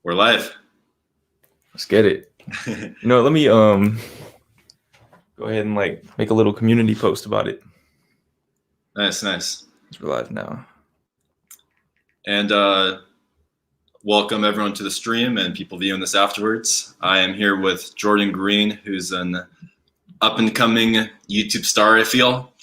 We're live. Let's get it. Let me go ahead and make a little community post about it. Nice. We're live now. And welcome everyone to the stream and people viewing this afterwards. I am here with Jordan Green, who's an up-and-coming YouTube star, I feel.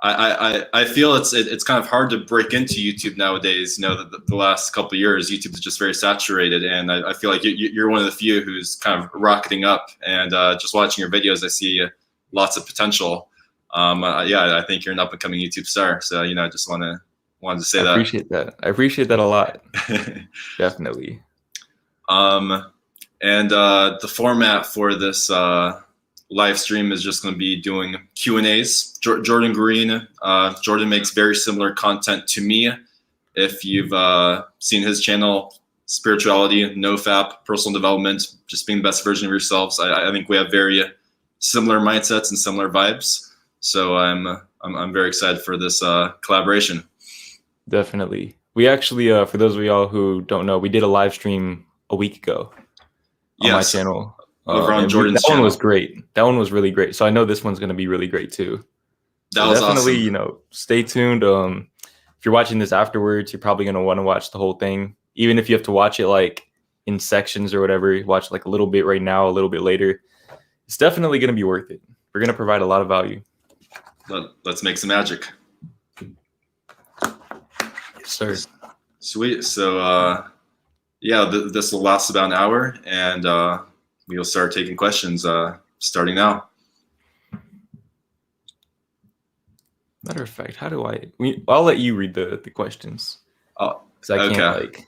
I feel it's kind of hard to break into YouTube nowadays. The last couple of years, YouTube is just very saturated, and I feel like you're one of the few who's kind of rocketing up. And just watching your videos, I see lots of potential. I think you're an up-and-coming YouTube star. So I just wanted to say that. I appreciate that a lot. Definitely. And the format for this live stream is just going to be doing Q&As. Jordan Green, Jordan makes very similar content to me. If you've seen his channel, spirituality, nofap, personal development, just being the best version of yourselves. I think we have very similar mindsets and similar vibes. So I'm very excited for this collaboration. Definitely. We actually, for those of y'all who don't know, we did a live stream a week ago on my channel. Over on Jordan's channel. That one was great. That one was really great. So I know this one's going to be really great too. That was definitely, awesome. Stay tuned. If you're watching this afterwards, you're probably going to want to watch the whole thing. Even if you have to watch it in sections or whatever, watch a little bit right now, a little bit later. It's definitely going to be worth it. We're going to provide a lot of value. Let's make some magic. Yes, sir. Sweet. So, this will last about an hour, and we'll start taking questions starting now. Matter of fact, how do I'll let you read the questions. Oh, I can't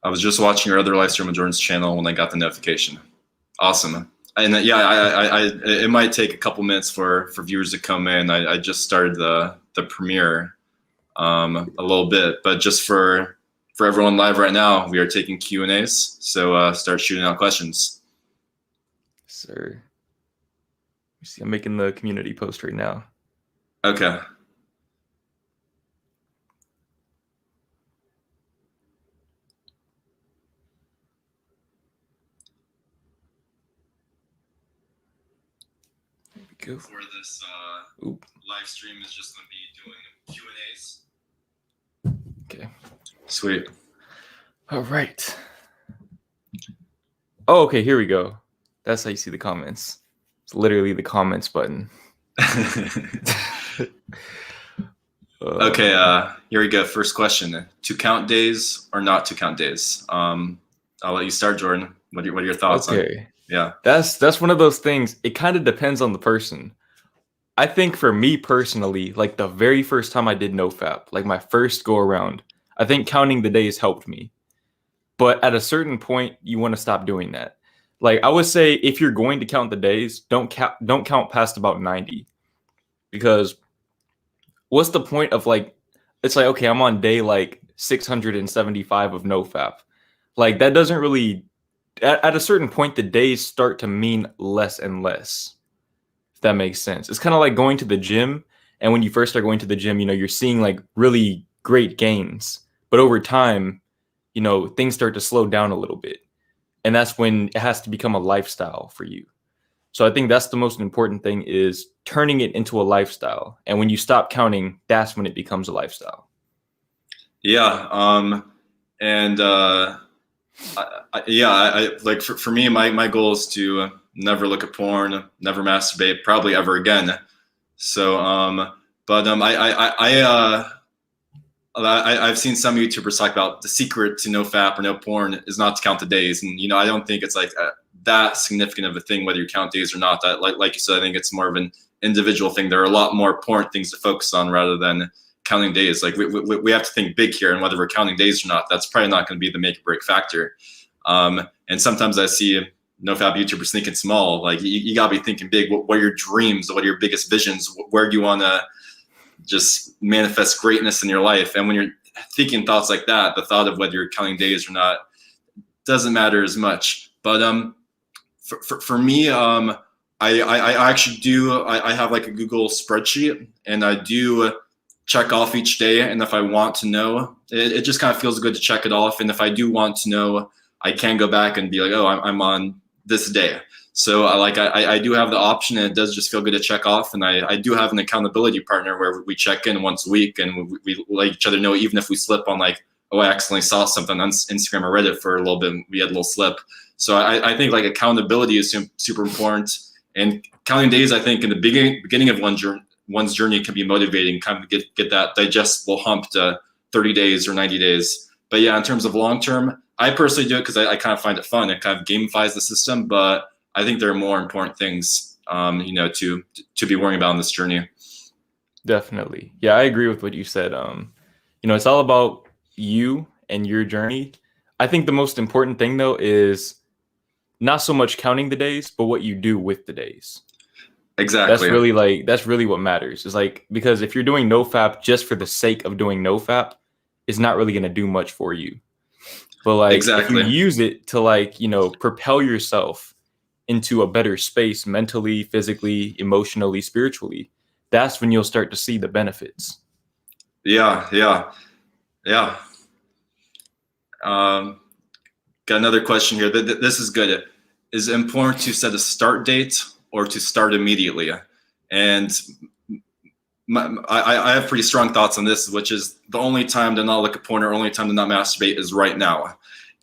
I was just watching your other live stream on Jordan's channel when I got the notification. Awesome. And it might take a couple minutes for viewers to come in. I just started the premiere a little bit, but just for everyone live right now, we are taking Q&As. So start shooting out questions. Sir. See, I'm making the community post right now. Okay. Go. For this live stream is just going to be doing Q&As. Okay. Sweet. All right. Oh, okay. Here we go. That's how you see the comments. It's literally the comments button. Okay. Here we go. First question: to count days or not to count days? I'll let you start, Jordan. What are your thoughts? Okay. Yeah. That's one of those things. It kind of depends on the person. I think for me personally, the very first time I did nofap, my first go around, I think counting the days helped me. But at a certain point, you want to stop doing that. I would say if you're going to count the days, don't count past about 90. Because what's the point of it's okay, I'm on day 675 of nofap. That doesn't really, at a certain point, the days start to mean less and less. If that makes sense. It's kind of like going to the gym. And when you first start going to the gym, you're seeing really great gains. But over time, things start to slow down a little bit. And that's when it has to become a lifestyle for you. So I think that's the most important thing, is turning it into a lifestyle. And when you stop counting, that's when it becomes a lifestyle. Yeah. For me, my goal is to never look at porn, never masturbate, probably ever again. So, I've seen some YouTubers talk about the secret to nofap or no porn is not to count the days, and I don't think it's that significant of a thing whether you count days or not. That like you said, I think it's more of an individual thing. There are a lot more important things to focus on rather than counting days. We have to think big here, and whether we're counting days or not, that's probably not going to be the make or break factor. And sometimes I see nofap YouTubers thinking small. You gotta be thinking big. What are your dreams? What are your biggest visions? Where do you want to just manifest greatness in your life? And when you're thinking thoughts like that, the thought of whether you're counting days or not doesn't matter as much. But for me, I actually do. I have a Google spreadsheet, and I do check off each day. And if I want to know, it just kind of feels good to check it off. And if I do want to know, I can go back and be like, oh, I'm on this day. So I do have the option, and it does just feel good to check off. And I do have an accountability partner where we check in once a week, and we let each other know, even if we slip on like, oh, I accidentally saw something on Instagram or Reddit for a little bit, we had a little slip. So I think like accountability is super important, and counting days, I think in the beginning of one's journey can be motivating, kind of get that digestible hump to 30 days or 90 days. But yeah, in terms of long term, I personally do it because I kind of find it fun. It kind of gamifies the system, but I think there are more important things, to be worrying about in this journey. Definitely. Yeah, I agree with what you said. It's all about you and your journey. I think the most important thing though is not so much counting the days, but what you do with the days. Exactly. That's really what matters. Is like, because if you're doing nofap just for the sake of doing nofap, it's not really going to do much for you. But like, exactly. if you use it to like, propel yourself into a better space mentally, physically, emotionally, spiritually, that's when you'll start to see the benefits. Yeah. Got another question here. This is good. Is it important to set a start date or to start immediately? And I have pretty strong thoughts on this, which is the only time to not look at porn or only time to not masturbate is right now.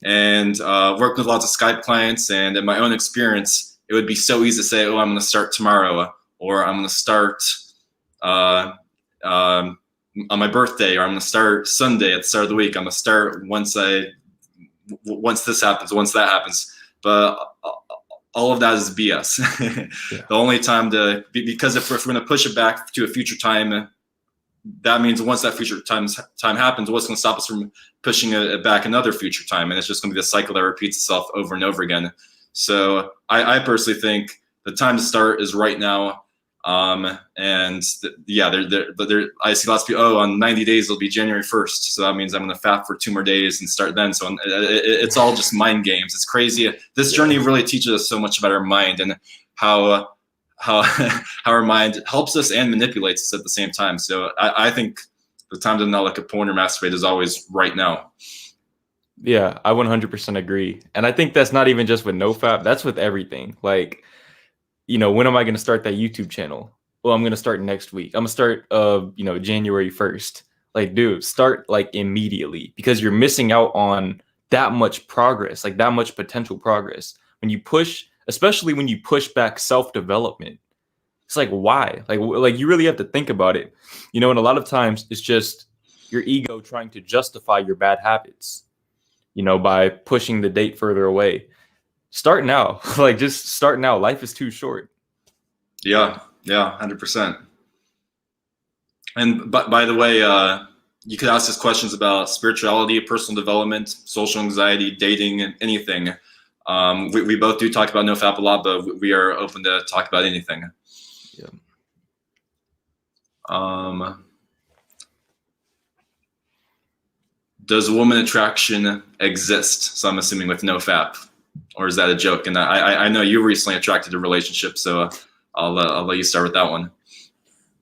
And work with lots of Skype clients, and in my own experience, it would be so easy to say, oh, I'm going to start tomorrow, or I'm going to start on my birthday, or I'm going to start Sunday at the start of the week. I'm going to start once this happens, once that happens. But all of that is BS. Yeah. The only time because if we're going to push it back to a future time, that means once that future time happens, what's going to stop us from pushing it back another future time? And it's just going to be the cycle that repeats itself over and over again. So I personally think the time to start is right now. I see lots of people, oh, on 90 days, it'll be January 1st. So that means I'm going to fap for 2 more days and start then. So it's all just mind games. It's crazy. This journey really teaches us so much about our mind and how our mind helps us and manipulates us at the same time. So I think the time to not look at porn or masturbate is always right now. Yeah, I 100% agree. And I think that's not even just with nofap. That's with everything. Like, when am I going to start that YouTube channel? Well, I'm going to start next week. I'm going to start, January 1st. Like, dude, start like immediately, because you're missing out on that much progress, like that much potential progress. When you push, especially when you push back self-development, it's like, why? Like you really have to think about it, and a lot of times it's just your ego trying to justify your bad habits, by pushing the date further away. Start now. Like, just start now. Life is too short. Yeah, 100%. And by the way, you could ask us questions about spirituality, personal development, social anxiety, dating, anything. We both do talk about nofap a lot, but we are open to talk about anything. Yeah. Does woman attraction exist? So I'm assuming with nofap, or is that a joke? And I know you recently attracted a relationship, so I'll let you start with that one.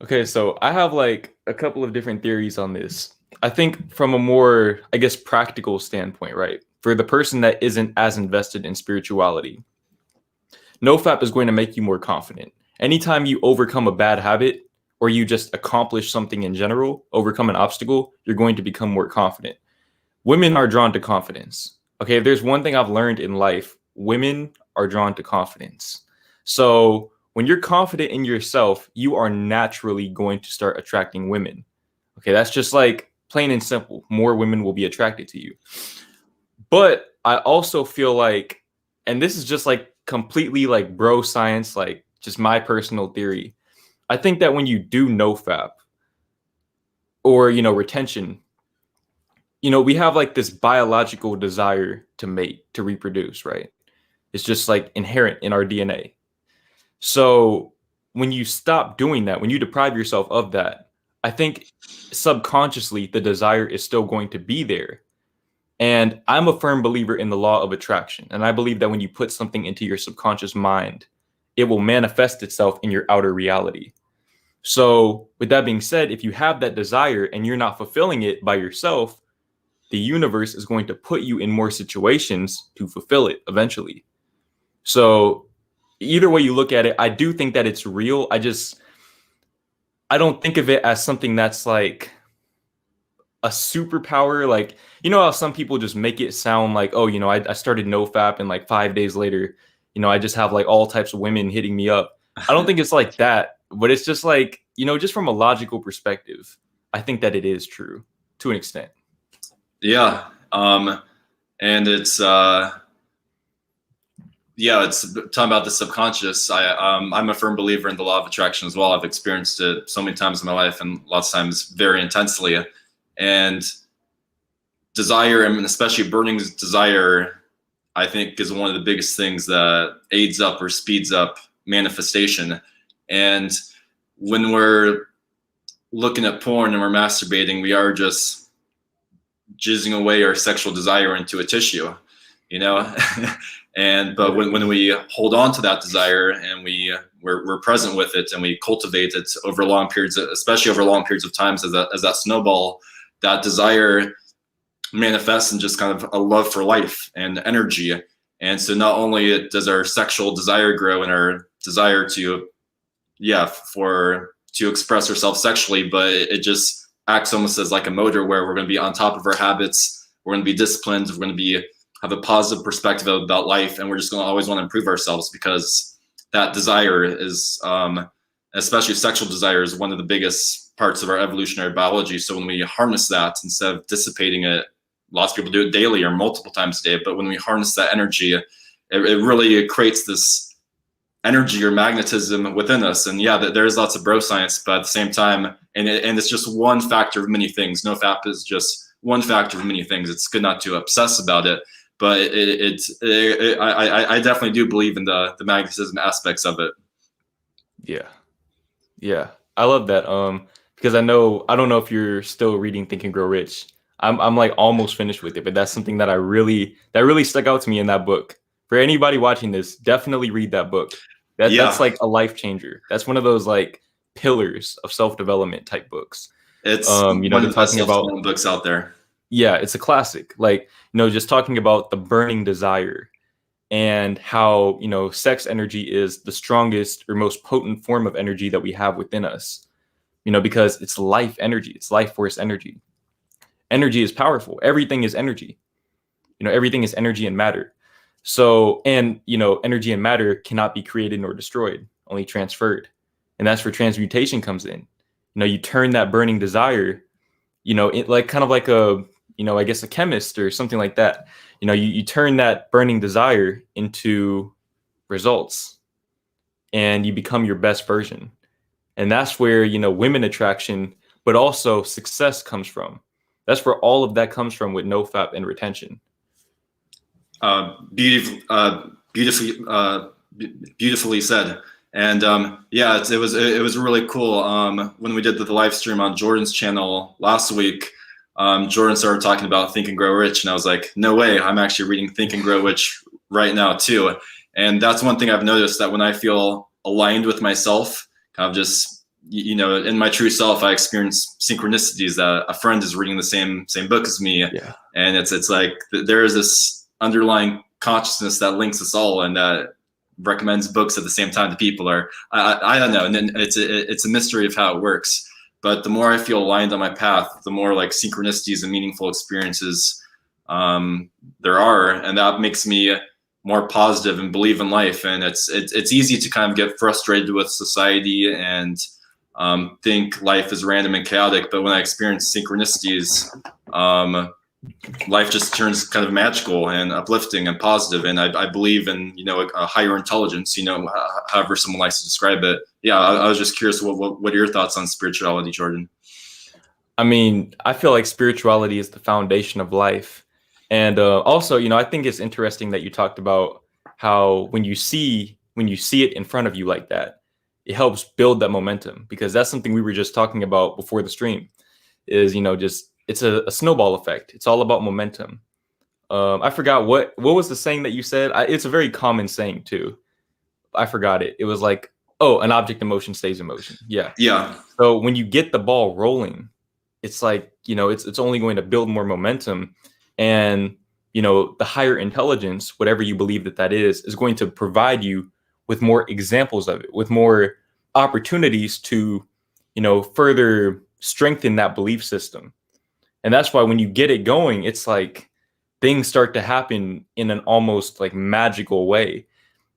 Okay, so I have like a couple of different theories on this. I think from a more, practical standpoint, right? For the person that isn't as invested in spirituality, nofap is going to make you more confident. Anytime you overcome a bad habit, or you just accomplish something in general, overcome an obstacle, you're going to become more confident. Women are drawn to confidence. Okay, if there's one thing I've learned in life, women are drawn to confidence. So when you're confident in yourself, you are naturally going to start attracting women. Okay, that's just like plain and simple. More women will be attracted to you. But I also feel like, and this is just like completely like bro science, like just my personal theory, I think that when you do nofap or, retention, we have like this biological desire to mate, to reproduce, right? It's just like inherent in our DNA. So when you stop doing that, when you deprive yourself of that, I think subconsciously the desire is still going to be there. And I'm a firm believer in the law of attraction. And I believe that when you put something into your subconscious mind, it will manifest itself in your outer reality. So with that being said, if you have that desire and you're not fulfilling it by yourself, the universe is going to put you in more situations to fulfill it eventually. So either way you look at it, I do think that it's real. I don't think of it as something that's like a superpower. Like, you know how some people just make it sound like, oh, I started nofap and like 5 days later, I just have like all types of women hitting me up. I don't think it's like that, but it's just like, just from a logical perspective, I think that it is true to an extent. Yeah. And it's talking about the subconscious. I'm a firm believer in the law of attraction as well. I've experienced it so many times in my life, and lots of times very intensely. And desire, and especially burning desire, I think is one of the biggest things that aids up or speeds up manifestation. And when we're looking at porn and we're masturbating, we are just jizzing away our sexual desire into a tissue, but when we hold on to that desire and we're present with it and we cultivate it over long periods, especially over long periods of times, as that snowball, that desire manifests in just kind of a love for life and energy. And so not only does our sexual desire grow and our desire to express ourselves sexually, but it just acts almost as like a motor where we're going to be on top of our habits. We're going to be disciplined. We're going to have a positive perspective about life. And we're just going to always want to improve ourselves, because that desire is, especially sexual desire, is one of the biggest parts of our evolutionary biology. So when we harness that, instead of dissipating it, lots of people do it daily or multiple times a day, but when we harness that energy, it really creates this energy or magnetism within us. And there's lots of bro science, but at the same time, and it's just one factor of many things. NoFap is just one factor of many things. It's good not to obsess about it, but I definitely do believe in the magnetism aspects of it. Yeah, I love that. Because I don't know if you're still reading Think and Grow Rich. I'm like almost finished with it, but that's something that really stuck out to me in that book. For anybody watching this, definitely read that book. That's like a life changer. That's one of those like pillars of self-development type books. It's one of the best self-development books out there. Yeah, it's a classic. Like, just talking about the burning desire and how, sex energy is the strongest or most potent form of energy that we have within us, because it's life energy. It's life force energy. Energy is powerful. Everything is energy. Everything is energy and matter. So, and, energy and matter cannot be created nor destroyed, only transferred. And that's where transmutation comes in. You turn that burning desire, it like kind of like a, I guess a chemist or something like that. You turn that burning desire into results and you become your best version. And that's where, women attraction, but also success comes from. That's where all of that comes from with nofap and retention. Beautifully said. And it was really cool. When we did the live stream on Jordan's channel last week, Jordan started talking about Think and Grow Rich, and I was like, no way, I'm actually reading Think and Grow Rich right now too. And that's one thing I've noticed, that when I feel aligned with myself, kind of just, in my true self, I experience synchronicities that a friend is reading the same book as me. Yeah. And it's like there is this underlying consciousness that links us all and that recommends books at the same time to people. Or I don't know. And then it's a mystery of how it works. But the more I feel aligned on my path, the more like synchronicities and meaningful experiences there are, and that makes me more positive and believe in life. And it's easy to kind of get frustrated with society and think life is random and chaotic. But when I experience synchronicities, life just turns kind of magical and uplifting and positive. And I believe in, a higher intelligence, however someone likes to describe it. Yeah, I was just curious, what are your thoughts on spirituality, Jordan? I mean, I feel like spirituality is the foundation of life. And also, I think it's interesting that you talked about how when you see it in front of you like that, it helps build that momentum, because that's something we were just talking about before the stream is, it's a snowball effect. It's all about momentum. I forgot what was the saying that you said. It's a very common saying too. I forgot it. It was like Oh, an object in motion stays in motion. Yeah. Yeah. So when you get the ball rolling, it's like, it's only going to build more momentum. And, the higher intelligence, whatever you believe that is going to provide you with more examples of it, with more opportunities to, further strengthen that belief system. And that's why when you get it going, it's like things start to happen in an almost like magical way.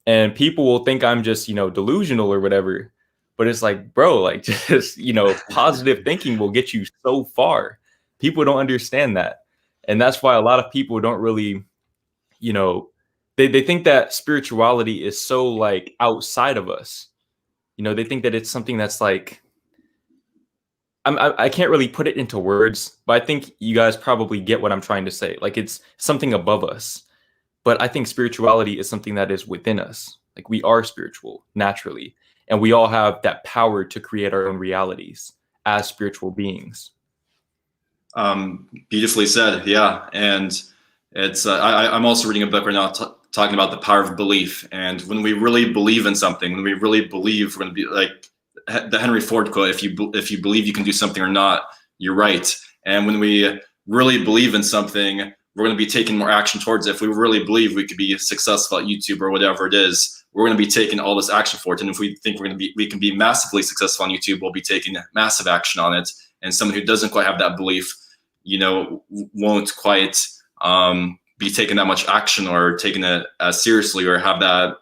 And people will think I'm just, delusional or whatever. But it's like, bro, like just, positive thinking will get you so far. People don't understand that. And that's why a lot of people don't really, they think that spirituality is so like outside of us. They think that it's something that's like, I can't really put it into words, but I think you guys probably get what I'm trying to say. Like it's something above us. But I think spirituality is something that is within us. Like we are spiritual naturally, and we all have that power to create our own realities as spiritual beings. Beautifully said. Yeah. And it's, I'm also reading a book right now talking about the power of belief. And when we really believe in something, when we really believe we're going to be like the Henry Ford quote, if you believe you can do something or not, you're right. And when we really believe in something, we're going to be taking more action towards it. If we really believe we could be successful at YouTube or whatever it is, we're going to be taking all this action for it. And if we think we can be massively successful on YouTube, we'll be taking massive action on it. And someone who doesn't quite have that belief, won't quite be taking that much action or taking it as seriously or have that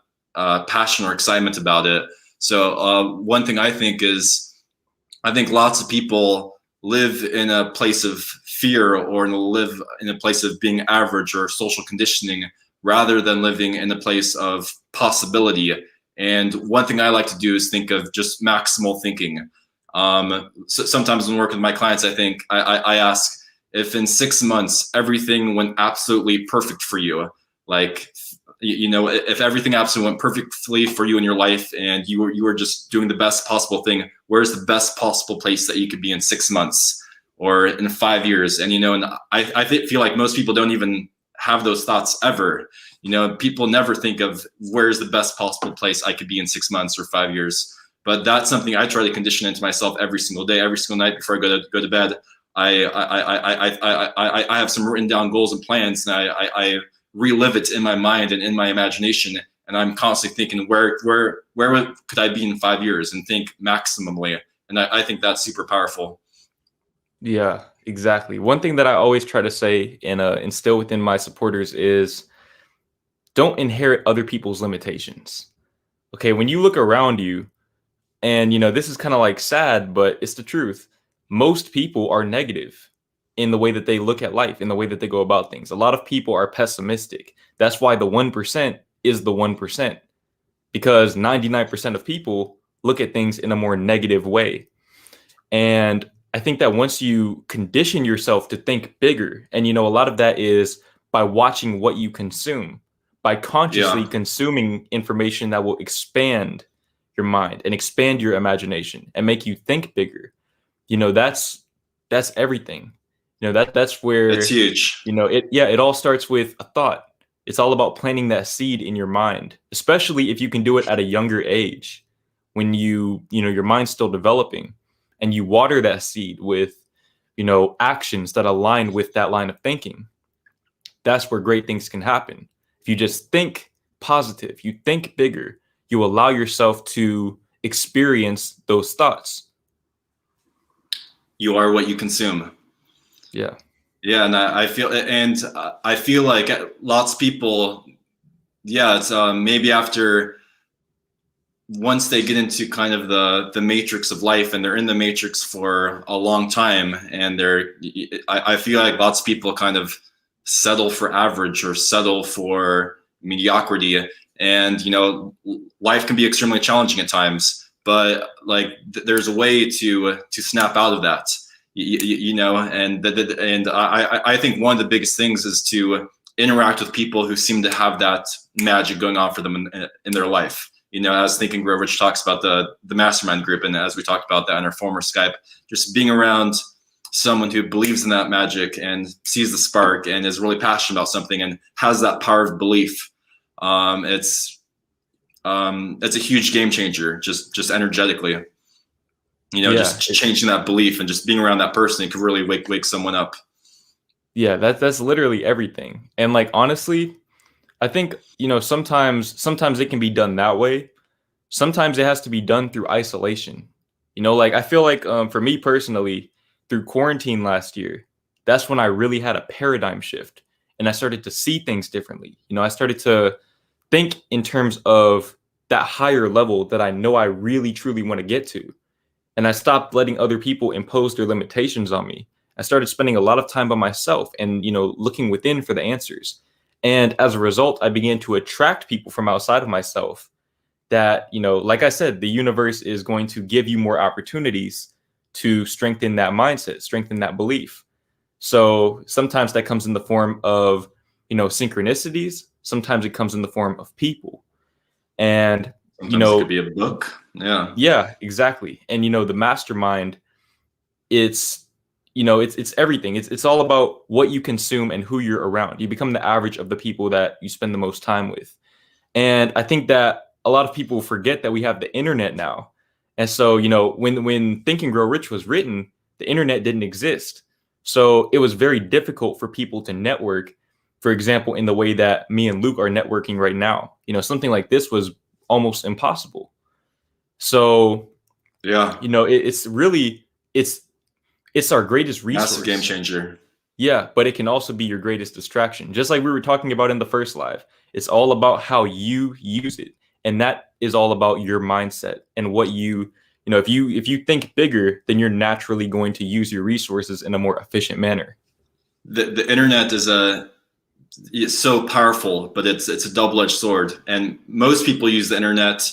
passion or excitement about it. So one thing I think lots of people live in a place of fear or live in a place of being average or social conditioning rather than living in a place of possibility. And one thing I like to do is think of just maximal thinking. So sometimes when I work with my clients, I ask if in 6 months everything went absolutely perfect for you, like, if everything absolutely went perfectly for you in your life and you were just doing the best possible thing, where's the best possible place that you could be in 6 months or in 5 years? And, and I feel like most people don't even have those thoughts ever. People never think of where's the best possible place I could be in 6 months or 5 years. But that's something I try to condition into myself every single day, every single night before I go to bed. I have some written down goals and plans, and I relive it in my mind and in my imagination, and I'm constantly thinking where could I be in 5 years, and think maximally. And I think that's super powerful. Yeah, exactly. One thing that I always try to say and instill within my supporters is don't inherit other people's limitations. Okay, when you look around you, and this is kind of like sad, but it's the truth. Most people are negative in the way that they look at life, in the way that they go about things. A lot of people are pessimistic. That's why the 1% is the 1%, because 99% of people look at things in a more negative way. And I think that once you condition yourself to think bigger, and a lot of that is by watching what you consume, by consciously consuming information that will expand your mind and expand your imagination and make you think bigger. That's everything. That's where it's huge. It all starts with a thought. It's all about planting that seed in your mind, especially if you can do it at a younger age, when your mind's still developing, and you water that seed with, actions that align with that line of thinking. That's where great things can happen. If you just think positive, you think bigger, you allow yourself to experience those thoughts. You are what you consume. Yeah. Yeah. And I feel like lots of people, it's maybe after once they get into kind of the matrix of life, and they're in the matrix for a long time, and I feel like lots of people kind of settle for average or settle for mediocrity. And, life can be extremely challenging at times, but like there's a way to snap out of that, and I think one of the biggest things is to interact with people who seem to have that magic going on for them in their life. As Think and Grow Rich talks about the mastermind group, and as we talked about that in our former Skype, just being around someone who believes in that magic and sees the spark and is really passionate about something and has that power of belief. That's a huge game changer, just energetically. Yeah, Just changing that belief and just being around that person, it could really wake someone up. yeah, that's literally everything. And like honestly, I think, sometimes it can be done that way. Sometimes it has to be done through isolation. Like I feel like for me personally, through quarantine last year, that's when I really had a paradigm shift and I started to see things differently. I started to think in terms of that higher level that I know I really truly want to get to. And I stopped letting other people impose their limitations on me. I started spending a lot of time by myself and, looking within for the answers. And as a result, I began to attract people from outside of myself that, like I said, the universe is going to give you more opportunities to strengthen that mindset, strengthen that belief. So sometimes that comes in the form of, synchronicities. Sometimes it comes in the form of people. And, Sometimes it could be a book. yeah, exactly. And, the mastermind, it's, it's everything. It's all about what you consume and who you're around. You become the average of the people that you spend the most time with. And I think that a lot of people forget that we have the internet now. And so, when Think and Grow Rich was written, the internet didn't exist. So it was very difficult for people to network, for example, in the way that me and Luke are networking right now. Something like this was almost impossible. So, Yeah. it's really, it's our greatest resource. Massive game changer. Yeah, but it can also be your greatest distraction. Just like we were talking about in the first live. It's all about how you use it. And that is all about your mindset and what if you think bigger, then you're naturally going to use your resources in a more efficient manner. The internet is so powerful, but it's a double-edged sword. And most people use the internet,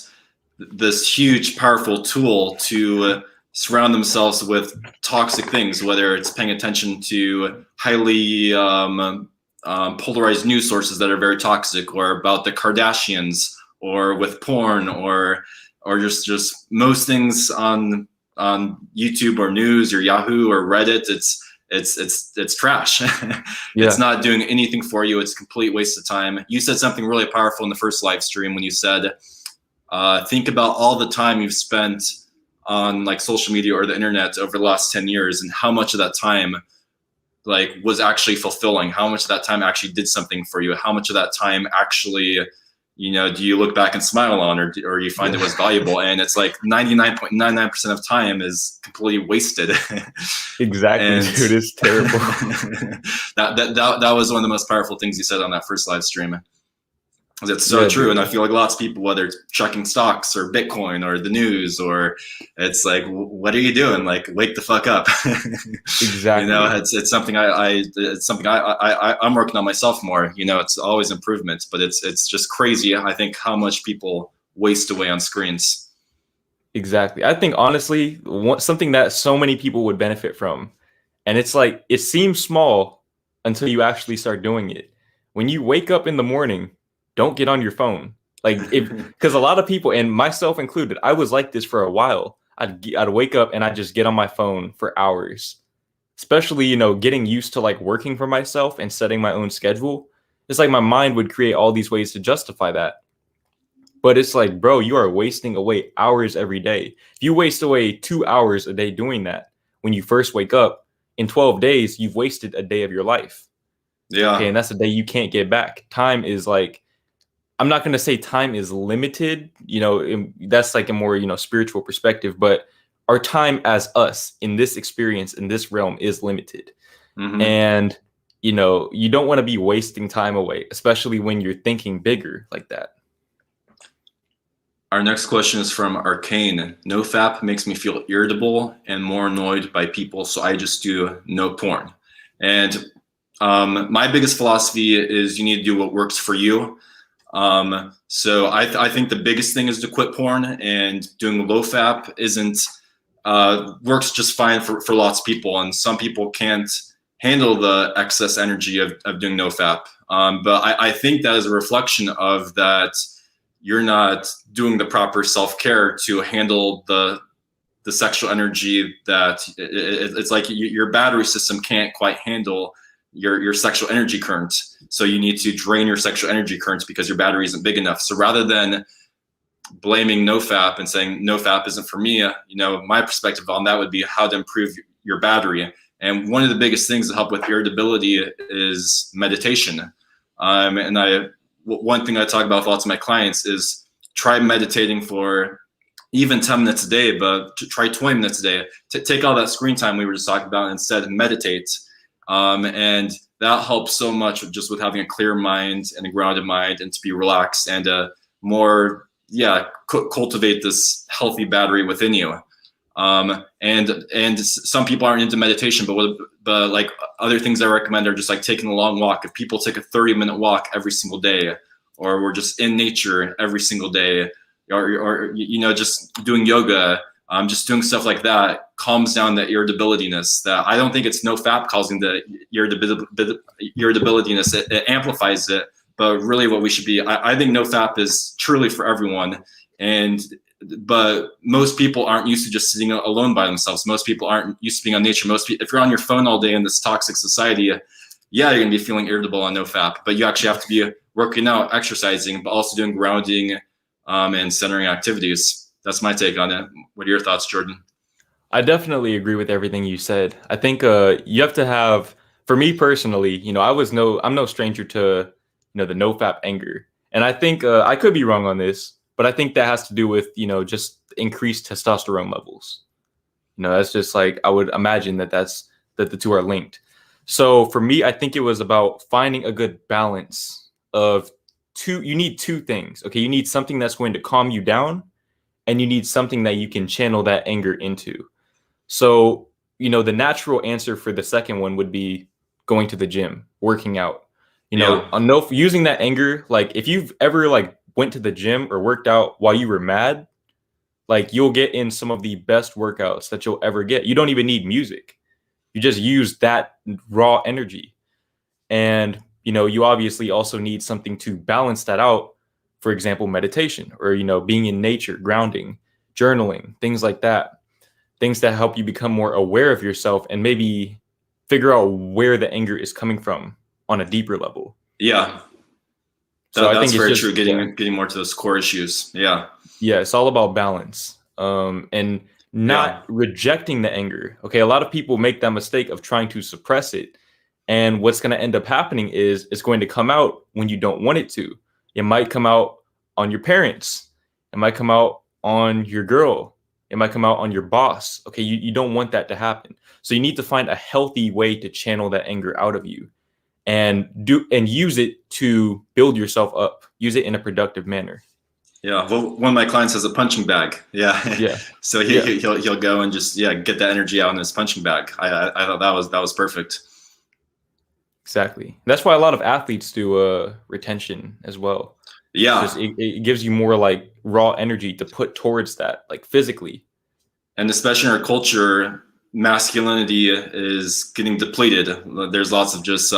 this huge, powerful tool, to surround themselves with toxic things, whether it's paying attention to highly polarized news sources that are very toxic, or about the Kardashians, or with porn, or just most things on YouTube or news or Yahoo or Reddit. It's trash. Yeah. It's not doing anything for you. It's a complete waste of time. You said something really powerful in the first live stream when you said, think about all the time you've spent on like social media or the internet over the last 10 years and how much of that time like was actually fulfilling, how much of that time actually did something for you, how much of that time actually, do you look back and smile on, or you find it was valuable? And it's like 99.99% of time is completely wasted. Exactly, dude, it's terrible. that was one of the most powerful things you said on that first live stream. It's so true. Dude. And I feel like lots of people, whether it's checking stocks or Bitcoin or the news, or it's like, what are you doing? Like, wake the fuck up. Exactly. It's something I'm working on myself more. It's always improvement, but it's just crazy. I think how much people waste away on screens. Exactly. I think honestly, something that so many people would benefit from, and it's like, it seems small until you actually start doing it. When you wake up in the morning, don't get on your phone. Because a lot of people, and myself included, I was like this for a while. I'd wake up and I'd just get on my phone for hours, especially, getting used to like working for myself and setting my own schedule. It's like my mind would create all these ways to justify that. But it's like, bro, you are wasting away hours every day. If you waste away 2 hours a day doing that, when you first wake up, in 12 days, you've wasted a day of your life. Yeah. Okay, and that's a day you can't get back. Time is like, I'm not going to say time is limited, that's like a more, spiritual perspective, but our time as us in this experience, in this realm, is limited. Mm-hmm. And, you don't want to be wasting time away, especially when you're thinking bigger like that. Our next question is from Arcane. NoFap makes me feel irritable and more annoyed by people, so I just do no porn. And my biggest philosophy is you need to do what works for you. So I think the biggest thing is to quit porn, and doing low FAP works just fine for lots of people. And some people can't handle the excess energy of doing no FAP. But I think that is a reflection of that you're not doing the proper self-care to handle the sexual energy that it's like your battery system can't quite handle your sexual energy current. So you need to drain your sexual energy currents because your battery isn't big enough. So rather than blaming nofap and saying nofap isn't for me, my perspective on that would be how to improve your battery. And one of the biggest things that help with irritability is meditation. And one thing I talk about with lots of my clients is try meditating for even 10 minutes a day, but try 20 minutes a day. Take all that screen time we were just talking about and instead meditate. And that helps so much just with having a clear mind and a grounded mind and to be relaxed and cultivate this healthy battery within you. And some people aren't into meditation, but like other things I recommend are just like taking a long walk. If people take a 30-minute walk every single day, or we're just in nature every single day, or just doing yoga, just doing stuff like that calms down the irritabilityness. That I don't think it's nofap causing the irritabilityness. It amplifies it, but really what we should be, I think nofap is truly for everyone. But most people aren't used to just sitting alone by themselves. Most people aren't used to being on nature. If you're on your phone all day in this toxic society, you're gonna be feeling irritable on nofap. But you actually have to be working out, exercising, but also doing grounding and centering activities. That's my take on it. What are your thoughts, Jordan? I definitely agree with everything you said. I think you have to have, for me personally, I'm no stranger to the nofap anger, and I think I could be wrong on this, but I think that has to do with just increased testosterone levels. That's just like I would imagine that the two are linked. So for me, I think it was about finding a good balance of two. You need two things. Okay, you need something that's going to calm you down, and you need something that you can channel that anger into. So, the natural answer for the second one would be going to the gym, working out. Using that anger, like if you've ever like went to the gym or worked out while you were mad, like you'll get in some of the best workouts that you'll ever get. You don't even need music. You just use that raw energy. And, you obviously also need something to balance that out. For example, meditation or, being in nature, grounding, journaling, things like that. Things that help you become more aware of yourself and maybe figure out where the anger is coming from on a deeper level. Yeah. So I that's think very it's true. Getting more to those core issues. Yeah. Yeah, it's all about balance. And not rejecting the anger. Okay, a lot of people make that mistake of trying to suppress it. And what's going to end up happening is it's going to come out when you don't want it to. It might come out on your parents. It might come out on your girl. It might come out on your boss. Okay, you don't want that to happen. So you need to find a healthy way to channel that anger out of you and use it to build yourself up. Use it in a productive manner. Yeah. Well, one of my clients has a punching bag. Yeah. Yeah. So he'll go and just get that energy out in his punching bag. I thought that was perfect. Exactly. That's why a lot of athletes do retention as well. Yeah. It gives you more like raw energy to put towards that, like physically. And especially in our culture, masculinity is getting depleted. There's lots of just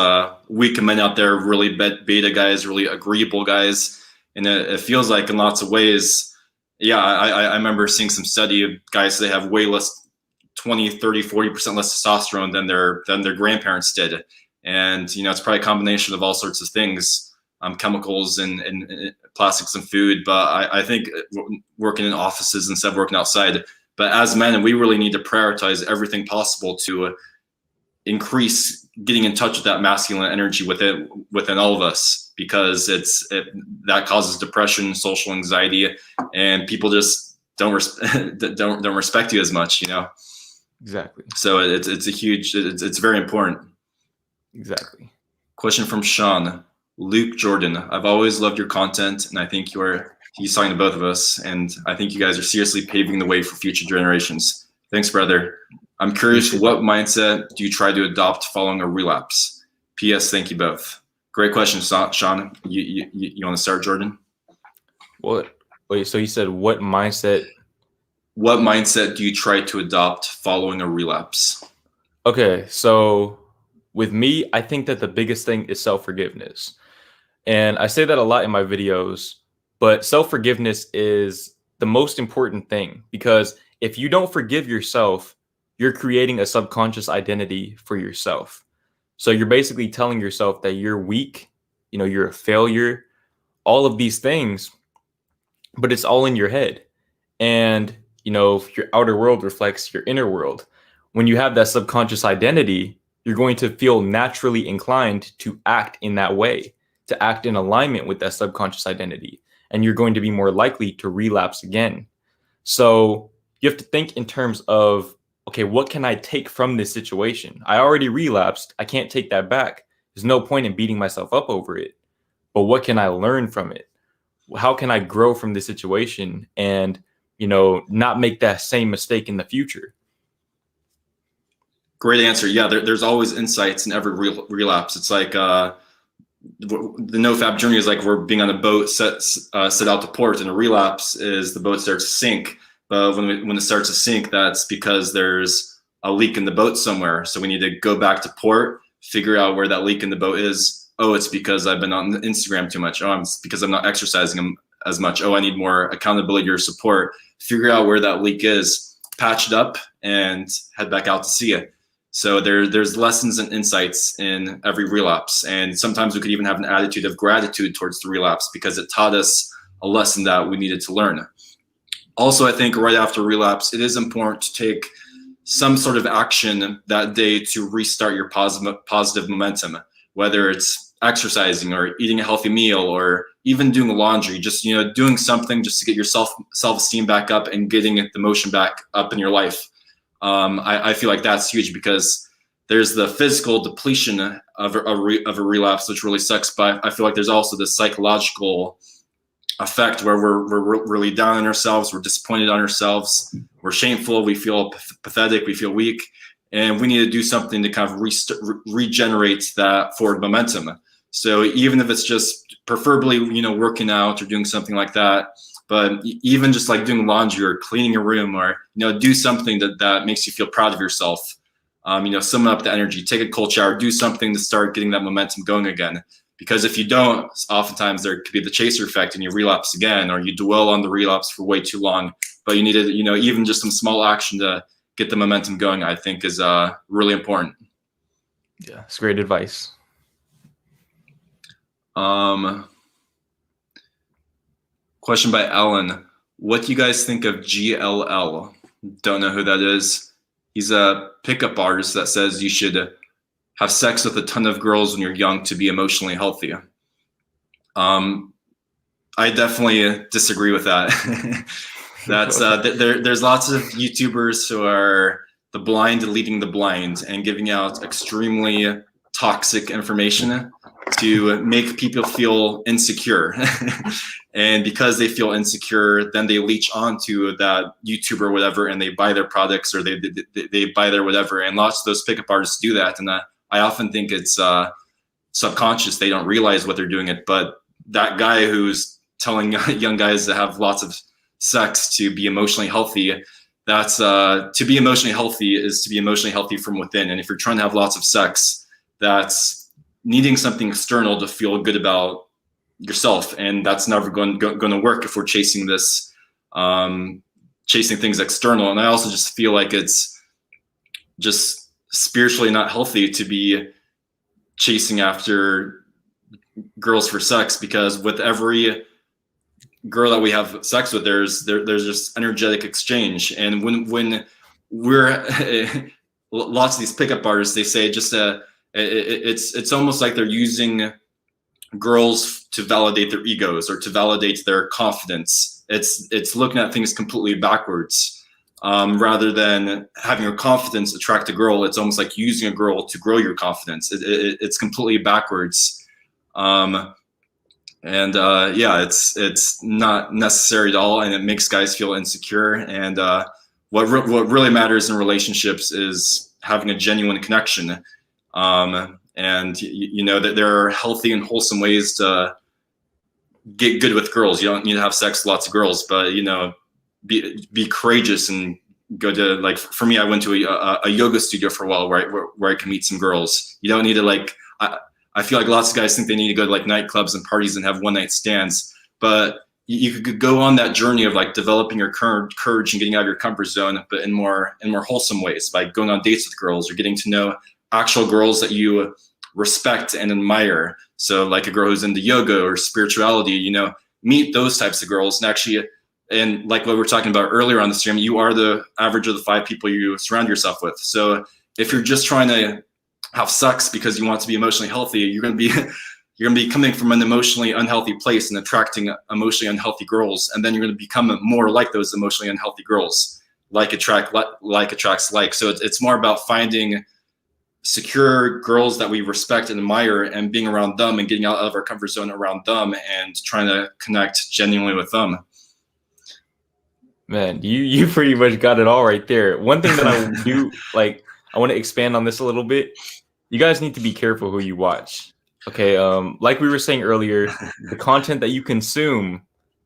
weak men out there, really beta guys, really agreeable guys. And it feels like in lots of ways, I remember seeing some study of guys that have way less, 20, 30, 40% less testosterone than their grandparents did. And, it's probably a combination of all sorts of things, chemicals and plastics and food. But I think working in offices instead of working outside. But as men, we really need to prioritize everything possible to increase getting in touch with that masculine energy within all of us, because that causes depression, social anxiety, and people just don't respect you as much, Exactly. So it's very important. Exactly. Question from Sean. Luke Jordan, I've always loved your content, and I think he's talking to both of us, and I think you guys are seriously paving the way for future generations. Thanks, brother. I'm curious, what mindset do you try to adopt following a relapse? P.S. Thank you both. Great question, Sean. You want to start, Jordan? Wait, so you said what mindset? What mindset do you try to adopt following a relapse? Okay, so with me, I think that the biggest thing is self-forgiveness. And I say that a lot in my videos, but self-forgiveness is the most important thing, because if you don't forgive yourself, you're creating a subconscious identity for yourself. So you're basically telling yourself that you're weak, you're a failure, all of these things. but it's all in your head. And, your outer world reflects your inner world. When you have that subconscious identity, you're going to feel naturally inclined to act in that way, to act in alignment with that subconscious identity. And you're going to be more likely to relapse again. So you have to think in terms of, okay, what can I take from this situation? I already relapsed. I can't take that back. There's no point in beating myself up over it. But what can I learn from it? How can I grow from this situation and, not make that same mistake in the future? Great answer. Yeah, there's always insights in every relapse. It's like the nofap journey is like we're being on a boat set out to port, and a relapse is the boat starts to sink. But when it starts to sink, that's because there's a leak in the boat somewhere. So we need to go back to port, figure out where that leak in the boat is. Oh, it's because I've been on Instagram too much. Oh, it's because I'm not exercising as much. Oh, I need more accountability or support. Figure out where that leak is, patch it up, and head back out to sea it. So there's lessons and insights in every relapse. And sometimes we could even have an attitude of gratitude towards the relapse because it taught us a lesson that we needed to learn. Also, I think right after relapse, it is important to take some sort of action that day to restart your positive momentum, whether it's exercising or eating a healthy meal or even doing laundry, just doing something just to get your self-esteem back up and getting the motion back up in your life. I feel like that's huge because there's the physical depletion of a relapse, which really sucks. But I feel like there's also this psychological effect where we're really down on ourselves, we're disappointed on ourselves, we're shameful, we feel pathetic, we feel weak, and we need to do something to kind of regenerate that forward momentum. So even if it's just preferably working out or doing something like that, but even just like doing laundry or cleaning your room or do something that makes you feel proud of yourself, summon up the energy, take a cold shower, do something to start getting that momentum going again. Because if you don't, oftentimes there could be the chaser effect and you relapse again, or you dwell on the relapse for way too long. But you need to, even just some small action to get the momentum going, I think is really important. Yeah, it's great advice. Question by Ellen. What do you guys think of GLL? Don't know who that is. He's a pickup artist that says you should have sex with a ton of girls when you're young to be emotionally healthy. I definitely disagree with that. That's there's lots of YouTubers who are the blind leading the blind and giving out extremely toxic information to make people feel insecure. And because they feel insecure, then they leech onto that YouTuber or whatever, and they buy their products or they buy their whatever. And lots of those pickup artists do that. And I often think it's subconscious. They don't realize what they're doing it. But that guy who's telling young guys to have lots of sex to be emotionally healthy, that's to be emotionally healthy is to be emotionally healthy from within. And if you're trying to have lots of sex, that's needing something external to feel good about yourself, and that's never going to work if we're chasing this, chasing things external. And I also just feel like it's just spiritually not healthy to be chasing after girls for sex, because with every girl that we have sex with, there's just energetic exchange. And when we're lots of these pickup artists, they say just it's almost like they're using girls to validate their egos or to validate their confidence. It's looking at things completely backwards. Rather than having your confidence attract a girl, it's almost like using a girl to grow your confidence. It's completely backwards. Yeah, it's not necessary at all, and it makes guys feel insecure. And what really matters in relationships is having a genuine connection. And that there are healthy and wholesome ways to get good with girls. You don't need to have sex with lots of girls, but be courageous and go to, like, for me, I went to a yoga studio for a while where I can meet some girls. You don't need to I feel like lots of guys think they need to go to like nightclubs and parties and have one night stands, but you could go on that journey of like developing your courage and getting out of your comfort zone, but in more wholesome ways, by going on dates with girls or getting to know actual girls that you respect and admire. So like a girl who's into yoga or spirituality, meet those types of girls. And actually, and like what we were talking about earlier on the stream, you are the average of the 5 people you surround yourself with. So if you're just trying to have sex because you want to be emotionally healthy, you're going to be coming from an emotionally unhealthy place and attracting emotionally unhealthy girls, and then you're going to become more like those emotionally unhealthy girls. Like attracts like. So it's more about finding secure girls that we respect and admire, and being around them and getting out of our comfort zone around them and trying to connect genuinely with them. Man, you pretty much got it all right there. One thing that I do, like, I want to expand on this a little bit. You guys need to be careful who you watch. Okay, like we were saying earlier, the content that you consume,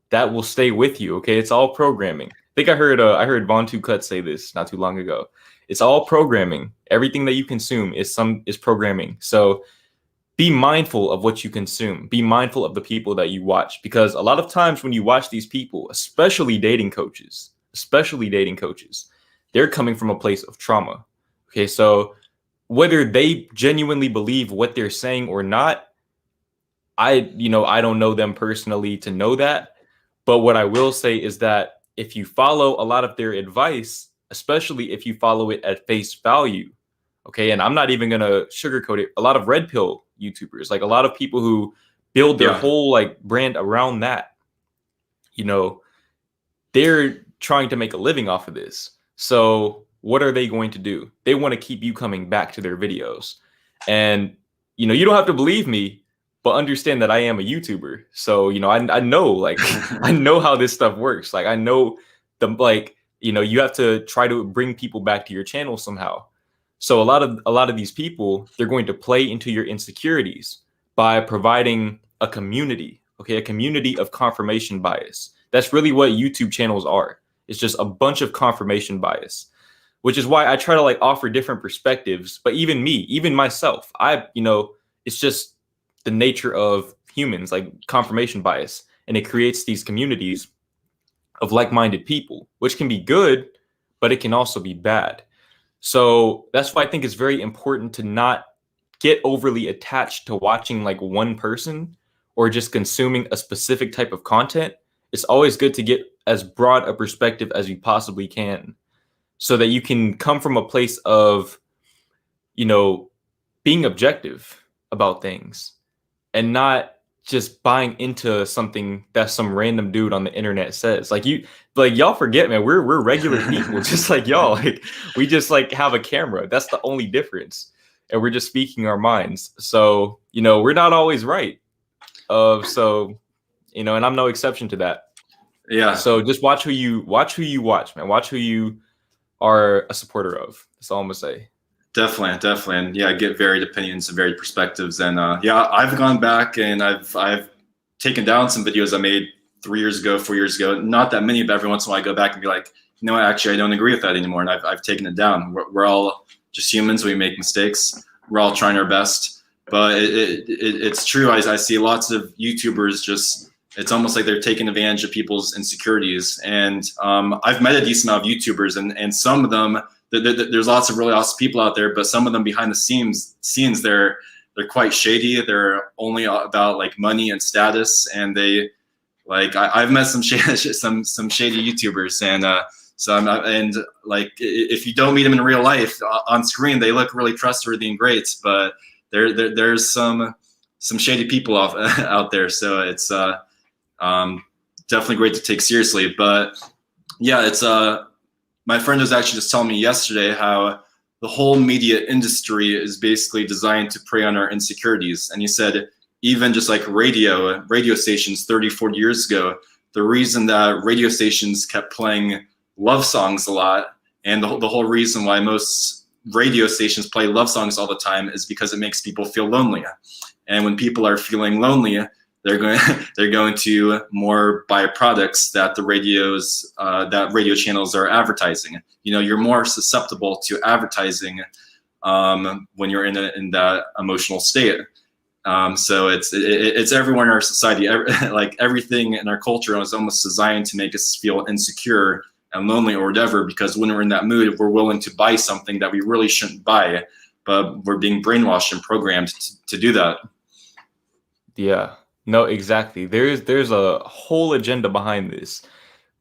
that will stay with you. Okay, it's all programming. I think I heard Von Two Cut say this not too long ago. It's all programming. Everything that you consume is programming. So be mindful of what you consume. Be mindful of the people that you watch, because a lot of times when you watch these people, especially dating coaches, they're coming from a place of trauma. Okay, so whether they genuinely believe what they're saying or not, I don't know them personally to know that. But what I will say is that if you follow a lot of their advice, especially if you follow it at face value, okay, and I'm not even going to sugarcoat it, a lot of red pill YouTubers, like a lot of people who build their whole like brand around that, they're trying to make a living off of this. So what are they going to do? They want to keep you coming back to their videos. And, you don't have to believe me, but understand that I am a YouTuber. So, I know, like, I know how this stuff works. Like, I know you have to try to bring people back to your channel somehow. So a lot of these people, they're going to play into your insecurities by providing a community, okay, a community of confirmation bias. That's really what YouTube channels are. It's just a bunch of confirmation bias, which is why I try to like offer different perspectives. But even myself, it's just the nature of humans, like confirmation bias, and it creates these communities of like-minded people, which can be good, but it can also be bad. So that's why I think it's very important to not get overly attached to watching like one person or just consuming a specific type of content. It's always good to get as broad a perspective as you possibly can, so that you can come from a place of, being objective about things and not just buying into something that some random dude on the internet says. Y'all forget, man, we're regular people just like y'all. Like, we just like have a camera. That's the only difference. And we're just speaking our minds. So, we're not always right. And I'm no exception to that. Yeah. So just watch who you watch, man. Watch who you are a supporter of. That's all I'm gonna say. Definitely. And yeah, get varied opinions and varied perspectives. And I've gone back and I've taken down some videos I made 3 years ago, 4 years ago. Not that many, but every once in a while I go back and be like, actually, I don't agree with that anymore. And I've taken it down. We're all just humans. We make mistakes. We're all trying our best. But it's true. I see lots of YouTubers it's almost like they're taking advantage of people's insecurities. And I've met a decent amount of YouTubers, and some of them, there's lots of really awesome people out there, but some of them behind the scenes, they're quite shady. They're only about like money and status, and they I've met some shady YouTubers, and if you don't meet them in real life on screen, they look really trustworthy and great, but there's some shady people out there. So it's definitely great to take seriously. But yeah, it's my friend was actually just telling me yesterday how the whole media industry is basically designed to prey on our insecurities. And he said, even just like radio stations 30, 40 years ago, the reason that radio stations kept playing love songs a lot, and the whole reason why most radio stations play love songs all the time, is because it makes people feel lonely. And when people are feeling lonely, they're going to more buy products that the radio channels are advertising. You're more susceptible to advertising when you're in that emotional state. So it's everyone in our society, like everything in our culture is almost designed to make us feel insecure and lonely or whatever, because when we're in that mood, we're willing to buy something that we really shouldn't buy, but we're being brainwashed and programmed to do that. Yeah. No, exactly. There's a whole agenda behind this.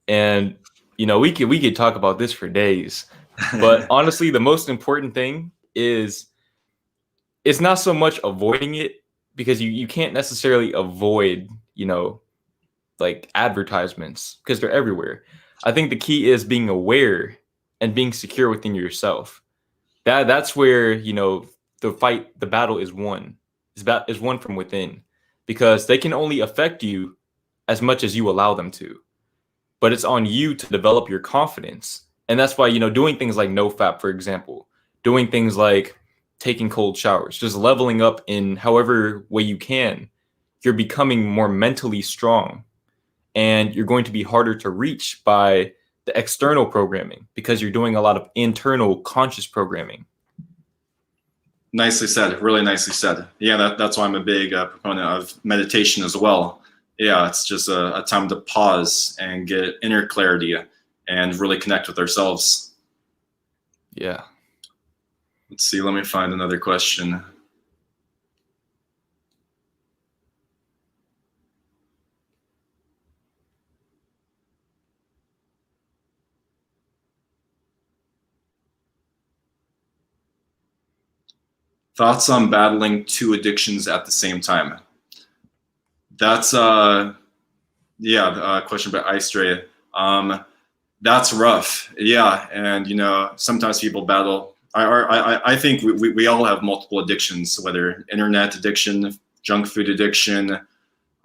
And we could talk about this for days. But honestly, the most important thing is it's not so much avoiding it, because you can't necessarily avoid, like advertisements, because they're everywhere. I think the key is being aware and being secure within yourself. That's where, the battle is won. Is won from within, because they can only affect you as much as you allow them to. But it's on you to develop your confidence. And that's why, doing things like nofap, for example, doing things like taking cold showers, just leveling up in however way you can, you're becoming more mentally strong, and you're going to be harder to reach by the external programming, because you're doing a lot of internal conscious programming. Nicely said. Really nicely said. Yeah, that's why I'm a big proponent of meditation as well. Yeah, it's just a time to pause and get inner clarity and really connect with ourselves. Yeah. Let's see. Let me find another question. Thoughts on battling two addictions at the same time? That's a question by Ice Ray. That's rough. Yeah, and sometimes people battle. I think we all have multiple addictions, whether internet addiction, junk food addiction,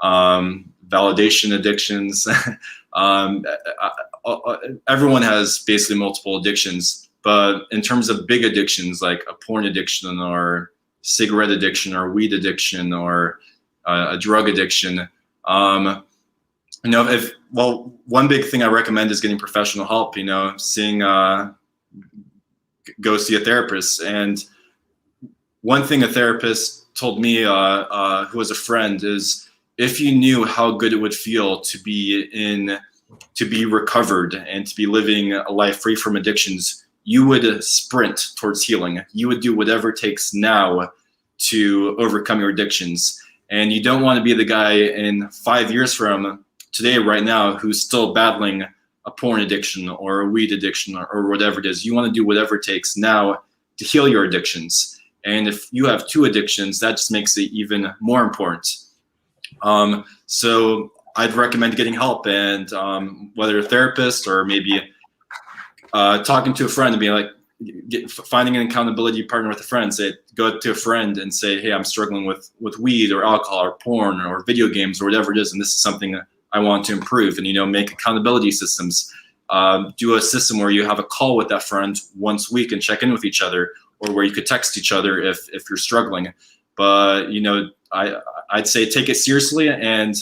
validation addictions. Everyone has basically multiple addictions. But in terms of big addictions like a porn addiction or cigarette addiction or weed addiction or a drug addiction, one big thing I recommend is getting professional help. Go see a therapist. And one thing a therapist told me, who was a friend, is if you knew how good it would feel to be recovered and to be living a life free from addictions, you would sprint towards healing. You would do whatever it takes now to overcome your addictions. And you don't want to be the guy in 5 years from today, right now, who's still battling a porn addiction or a weed addiction or whatever it is. You want to do whatever it takes now to heal your addictions. And if you have two addictions, that just makes it even more important. So I'd recommend getting help, and whether a therapist or maybe talking to a friend and being like, finding an accountability partner with a friend. Go to a friend and say, hey, I'm struggling with weed or alcohol or porn or video games or whatever it is, and this is something I want to improve. And make accountability systems. Do a system where you have a call with that friend once a week and check in with each other, or where you could text each other if you're struggling. But I'd say take it seriously and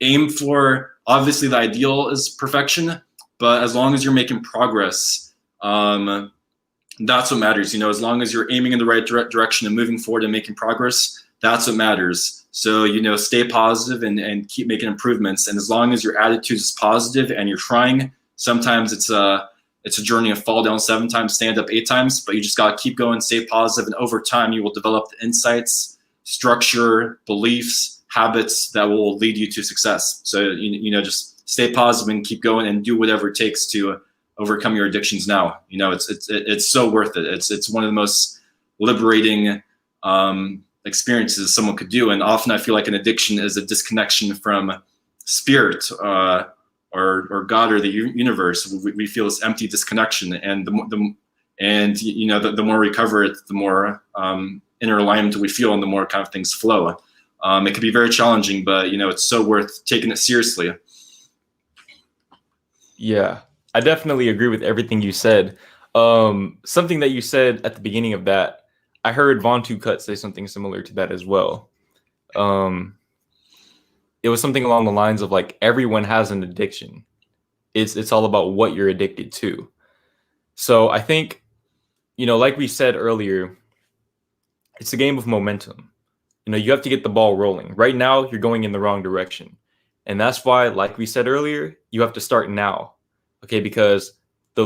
aim for, obviously the ideal is perfection, but as long as you're making progress, that's what matters. As long as you're aiming in the right direction and moving forward and making progress, that's what matters. So, stay positive and keep making improvements. And as long as your attitude is positive and you're trying, sometimes it's a journey of fall down 7 times, stand up 8 times, but you just got to keep going, stay positive. And over time, you will develop the insights, structure, beliefs, habits that will lead you to success. So, just stay positive and keep going and do whatever it takes to overcome your addictions now. It's so worth it. It's one of the most liberating experiences someone could do. And often I feel like an addiction is a disconnection from spirit or God or the universe. We feel this empty disconnection, and the more we cover it, the more inner alignment we feel, and the more kind of things flow. It can be very challenging, but it's so worth taking it seriously. Yeah, I definitely agree with everything you said. Something that you said at the beginning of that, I heard Von Two Cut say something similar to that as well. It was something along the lines of like, everyone has an addiction. It's all about what you're addicted to. So I think, like we said earlier, it's a game of momentum. You have to get the ball rolling. Right now, you're going in the wrong direction. And that's why, like we said earlier, you have to start now. Okay, because the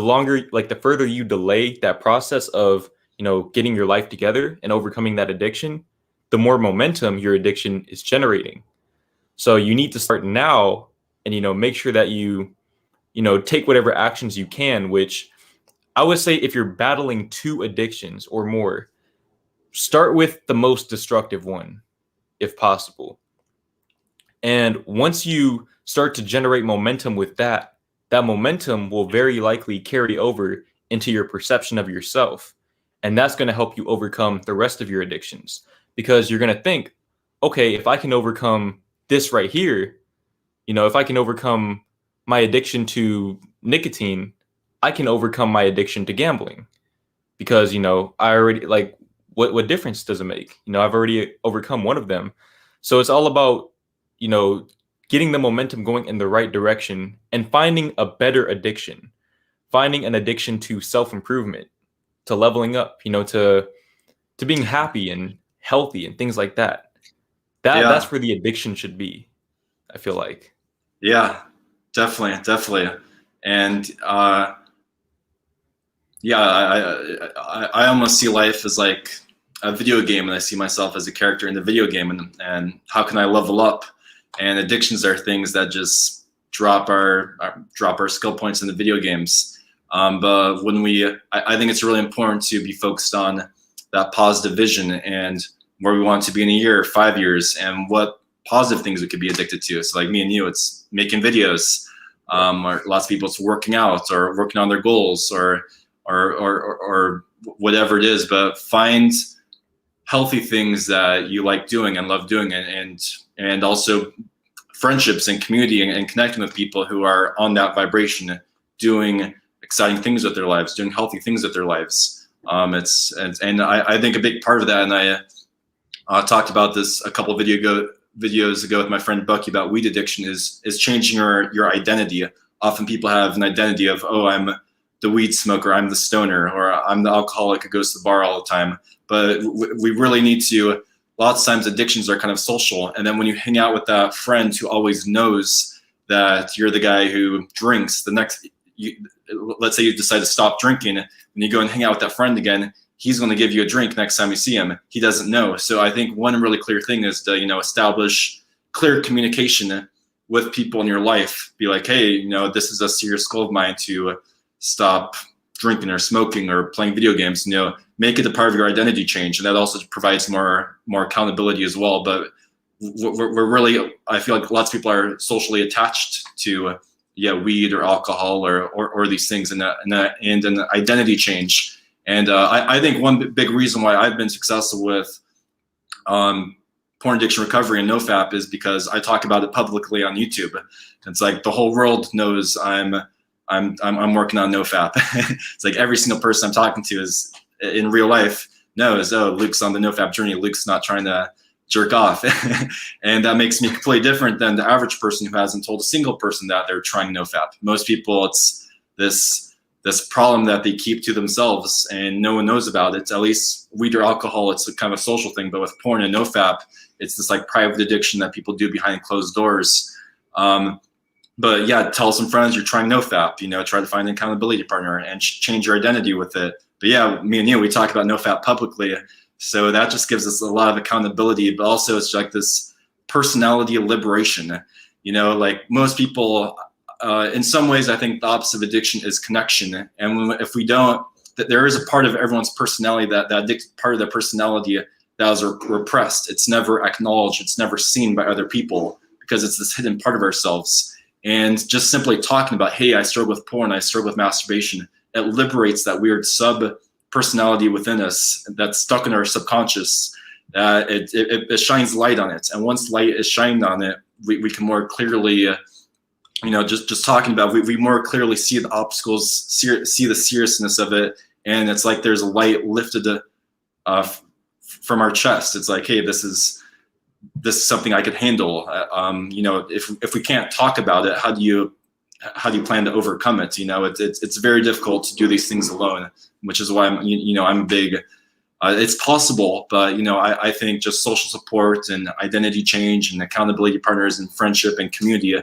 further you delay that process of, getting your life together and overcoming that addiction, the more momentum your addiction is generating. So you need to start now and, make sure that you take whatever actions you can, which I would say if you're battling 2 addictions or more, start with the most destructive one, if possible. And once you start to generate momentum with that, that momentum will very likely carry over into your perception of yourself. And that's going to help you overcome the rest of your addictions because you're going to think, okay, if I can overcome this right here, if I can overcome my addiction to nicotine, I can overcome my addiction to gambling because, I already like what difference does it make? I've already overcome one of them. So it's all about, you know, getting the momentum going in the right direction and finding a better addiction, finding an addiction to self-improvement, to leveling up, to being happy and healthy and things like that. That's Yeah. where the addiction should be, I feel like. Yeah, definitely. And yeah, I almost see life as like a video game, and I see myself as a character in the video game, and how can I level up? And addictions are things that just drop our skill points in the video games. But when I think it's really important to be focused on that positive vision and where we want to be in a year, 5 years, and what positive things we could be addicted to. So like me and you, it's making videos, or lots of people it's working out or working on their goals or whatever it is, but find healthy things that you like doing and love doing, and also friendships and community and connecting with people who are on that vibration, doing exciting things with their lives, doing healthy things with their lives. And I think a big part of that, and I talked about this a couple videos ago with my friend Bucky about weed addiction, is changing your identity. Often people have an identity of, oh, I'm the weed smoker, I'm the stoner, or I'm the alcoholic who goes to the bar all the time. But we really need to, lots of times addictions are kind of social. And then when you hang out with that friend who always knows that you're the guy who drinks, let's say you decide to stop drinking, when you go and hang out with that friend again, he's going to give you a drink next time you see him. He doesn't know. So I think one really clear thing is to, establish clear communication with people in your life. Be like, hey, this is a serious goal of mine to stop drinking or smoking or playing video games. Make it a part of your identity change, and that also provides more accountability as well. But we're really, I feel like lots of people are socially attached to weed or alcohol or these things, and an identity change. And I think one big reason why I've been successful with porn addiction recovery and nofap is because I talk about it publicly on YouTube. It's like the whole world knows I'm working on nofap. It's like every single person I'm talking to is in real life knows, oh, Luke's on the nofap journey. Luke's not trying to jerk off. And that makes me completely different than the average person who hasn't told a single person that they're trying nofap. Most people, it's this problem that they keep to themselves and no one knows about it. At least weed or alcohol, it's a kind of a social thing, but with porn and nofap, it's this like private addiction that people do behind closed doors. But yeah, tell some friends you're trying nofap, try to find an accountability partner and change your identity with it. But yeah, me and you, we talk about nofap publicly. So that just gives us a lot of accountability, but also it's like this personality liberation. Like most people, in some ways, I think the opposite of addiction is connection. And if we don't, there is a part of everyone's personality that part of their personality that is repressed. It's never acknowledged. It's never seen by other people because it's this hidden part of ourselves. And just simply talking about, hey, I struggle with porn, I struggle with masturbation, it liberates that weird sub-personality within us that's stuck in our subconscious. It shines light on it. And once light is shined on it, we can more clearly, just talking about, we more clearly see the obstacles, see the seriousness of it. And it's like there's a light lifted from our chest. It's like, hey, this is something I could handle. If we can't talk about it, how do you plan to overcome it? It's very difficult to do these things alone, which is why I'm a big. It's possible, but I think just social support and identity change and accountability partners and friendship and community.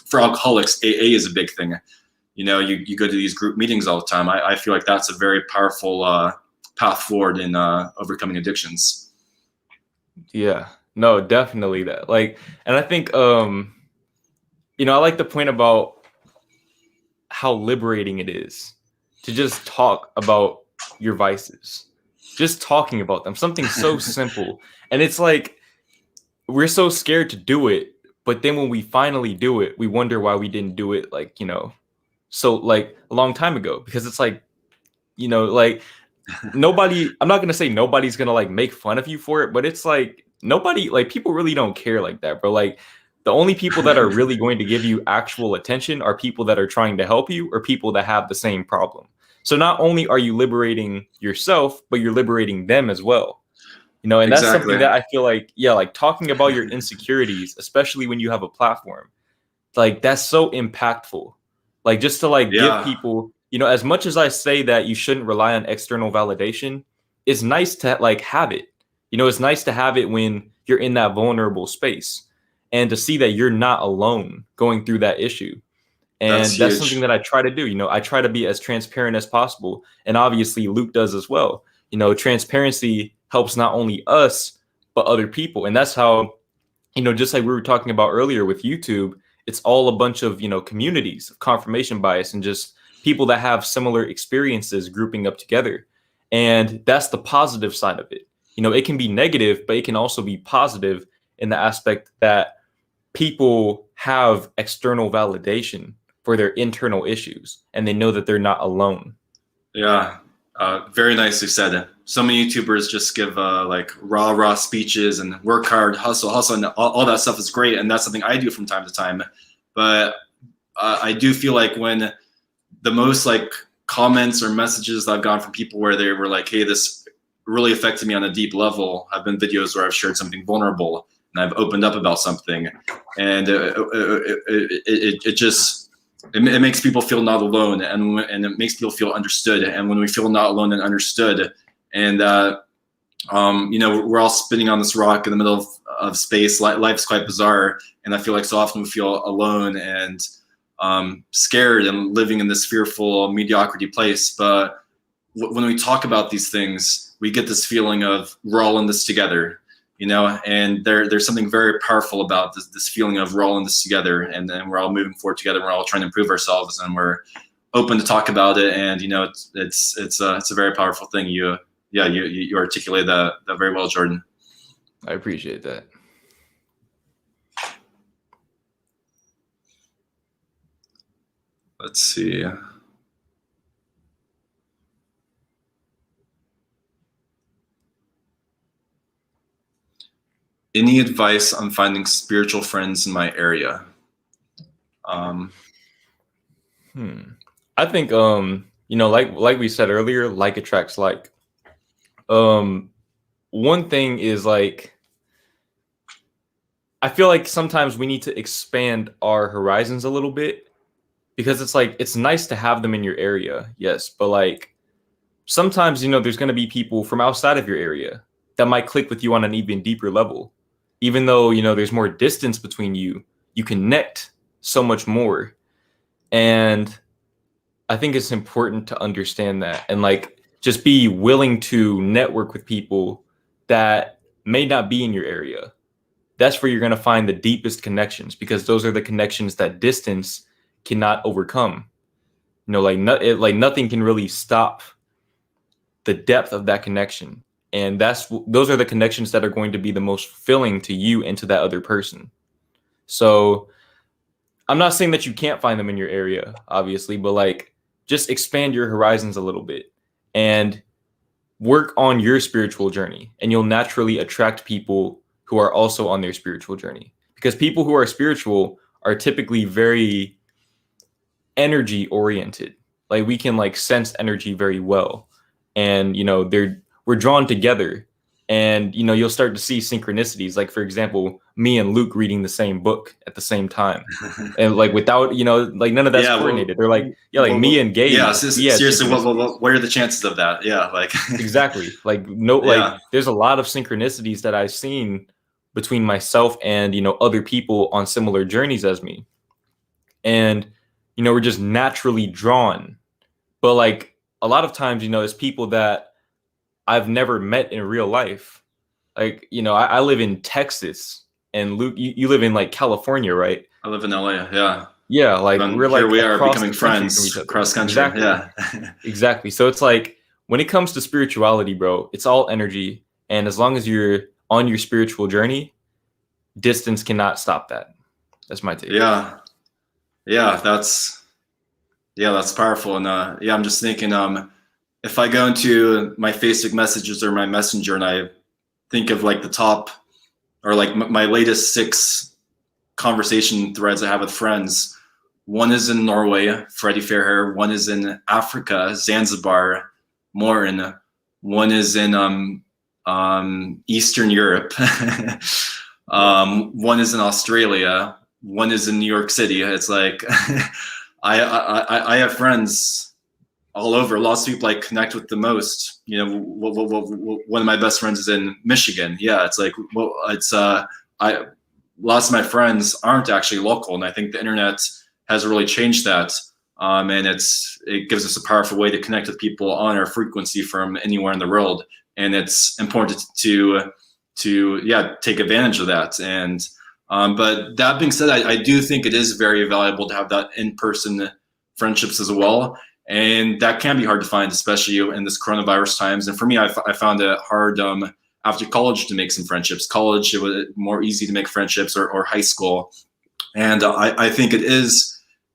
For alcoholics, AA is a big thing. You go to these group meetings all the time. I feel like that's a very powerful path forward in overcoming addictions. Yeah, No, definitely that. Like, and I think, I like the point about how liberating it is to just talk about your vices, just talking about them, something so simple. And it's like, we're so scared to do it, but then when we finally do it, we wonder why we didn't do it, like, so like a long time ago, because it's like, like nobody, I'm not going to say nobody's going to like make fun of you for it, but it's like nobody, like people really don't care like that, bro. Like the only people that are really going to give you actual attention are people that are trying to help you or people that have the same problem. So not only are you liberating yourself, but you're liberating them as well. And that's something Exactly. that I feel like, yeah, like talking about your insecurities, especially when you have a platform, like that's so impactful. Like just to like give Yeah, people, as much as I say that you shouldn't rely on external validation, it's nice to like have it. It's nice to have it when you're in that vulnerable space and to see that you're not alone going through that issue. that's And that's something huge. that I try to do. I try to be as transparent as possible. And obviously Luke does as well. Transparency helps not only us, but other people. And that's how, just like we were talking about earlier with YouTube, it's all a bunch of, communities of confirmation bias and just people that have similar experiences grouping up together. And that's the positive side of it. It can be negative, but it can also be positive in the aspect that people have external validation for their internal issues and they know that they're not alone. Yeah, very nicely said. So many YouTubers just give like rah speeches and work hard, hustle, and all that stuff is great, and that's something I do from time to time. But I do feel like when the most like comments or messages that I've gotten from people where they were like, "Hey, this really affected me on a deep level," have been videos where I've shared something vulnerable and I've opened up about something, and it just it makes people feel not alone, and it makes people feel understood. And when we feel not alone and understood, and we're all spinning on this rock in the middle of space. Life's quite bizarre, and I feel like so often we feel alone and scared and living in this fearful mediocrity place. But when we talk about these things, we get this feeling of we're all in this together. And there's something very powerful about this feeling of we're all in this together, and then we're all moving forward together. We're all trying to improve ourselves, and we're open to talk about it. And it's a very powerful thing. You articulate that very well, Jordan. I appreciate that. Let's see. Any advice on finding spiritual friends in my area? I think like we said earlier, like attracts like. One thing is like I feel like sometimes we need to expand our horizons a little bit because it's like it's nice to have them in your area, yes, but like sometimes there's going to be people from outside of your area that might click with you on an even deeper level. Even though there's more distance between you, you connect so much more. And I think it's important to understand that and like just be willing to network with people that may not be in your area. That's where you're going to find the deepest connections because those are the connections that distance cannot overcome. Like like nothing can really stop the depth of that connection. And those are the connections that are going to be the most fulfilling to you and to that other person. So I'm not saying that you can't find them in your area, obviously, but like just expand your horizons a little bit and work on your spiritual journey, and you'll naturally attract people who are also on their spiritual journey. Because people who are spiritual are typically very energy oriented. Like we can like sense energy very well. And we're drawn together, and you'll start to see synchronicities, like for example me and Luke reading the same book at the same time, and like without like none of that's Yeah. coordinated. They're like like me and Yeah. Gabe, we had Seriously, synchronicities. what are the chances of that? Yeah. Like. Exactly. Like no, like Yeah. there's a lot of synchronicities that I've seen between myself and other people on similar journeys as me, and we're just naturally drawn. But like a lot of times, it's people that I've never met in real life, Like, I live in Texas, and Luke, you live in like California, right? I live in LA. Yeah. Yeah, like And we're here like we are across becoming the country from each friends other. cross country. Exactly. Yeah. Exactly. So it's like when it comes to spirituality, bro, it's all energy. And as long as you're on your spiritual journey, distance cannot stop that. That's my take. Yeah. Yeah. That's powerful. And yeah, I'm just thinking, if I go into my Facebook messages or my messenger and I think of like the top or like my latest 6 conversation threads I have with friends, one is in Norway, Freddie Fairhair. One is in Africa, Zanzibar, Morin. One is in Eastern Europe. One is in Australia. One is in New York City. It's like I have friends all over. Lots of people I connect with the most. One of my best friends is in Michigan. Yeah, it's like lots of my friends aren't actually local, and I think the internet has really changed that. And it gives us a powerful way to connect with people on our frequency from anywhere in the world, and it's important to take advantage of that. And but that being said, I do think it is very valuable to have that in-person friendships as well, and that can be hard to find, especially in this coronavirus times. And for me, I found it hard after college to make some friendships. College, it was more easy to make friendships, or high school. And I think it is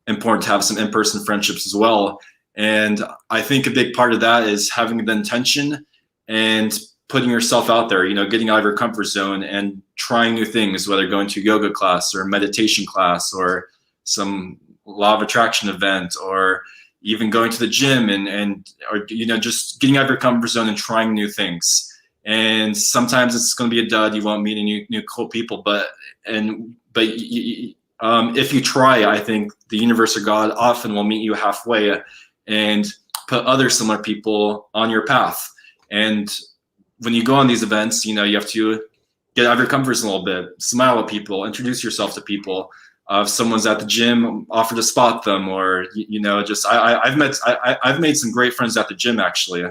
important to have some in-person friendships as well. And I think a big part of that is having the intention and putting yourself out there, getting out of your comfort zone and trying new things, whether going to yoga class or meditation class or some law of attraction event, or even going to the gym or just getting out of your comfort zone and trying new things. And sometimes it's going to be a dud. You won't meet any new cool people, but if you try, I think the universe or God often will meet you halfway and put other similar people on your path. And when you go on these events, you have to get out of your comfort zone a little bit, smile at people, introduce yourself to people. If someone's at the gym, offer to spot them, or I've made some great friends at the gym actually,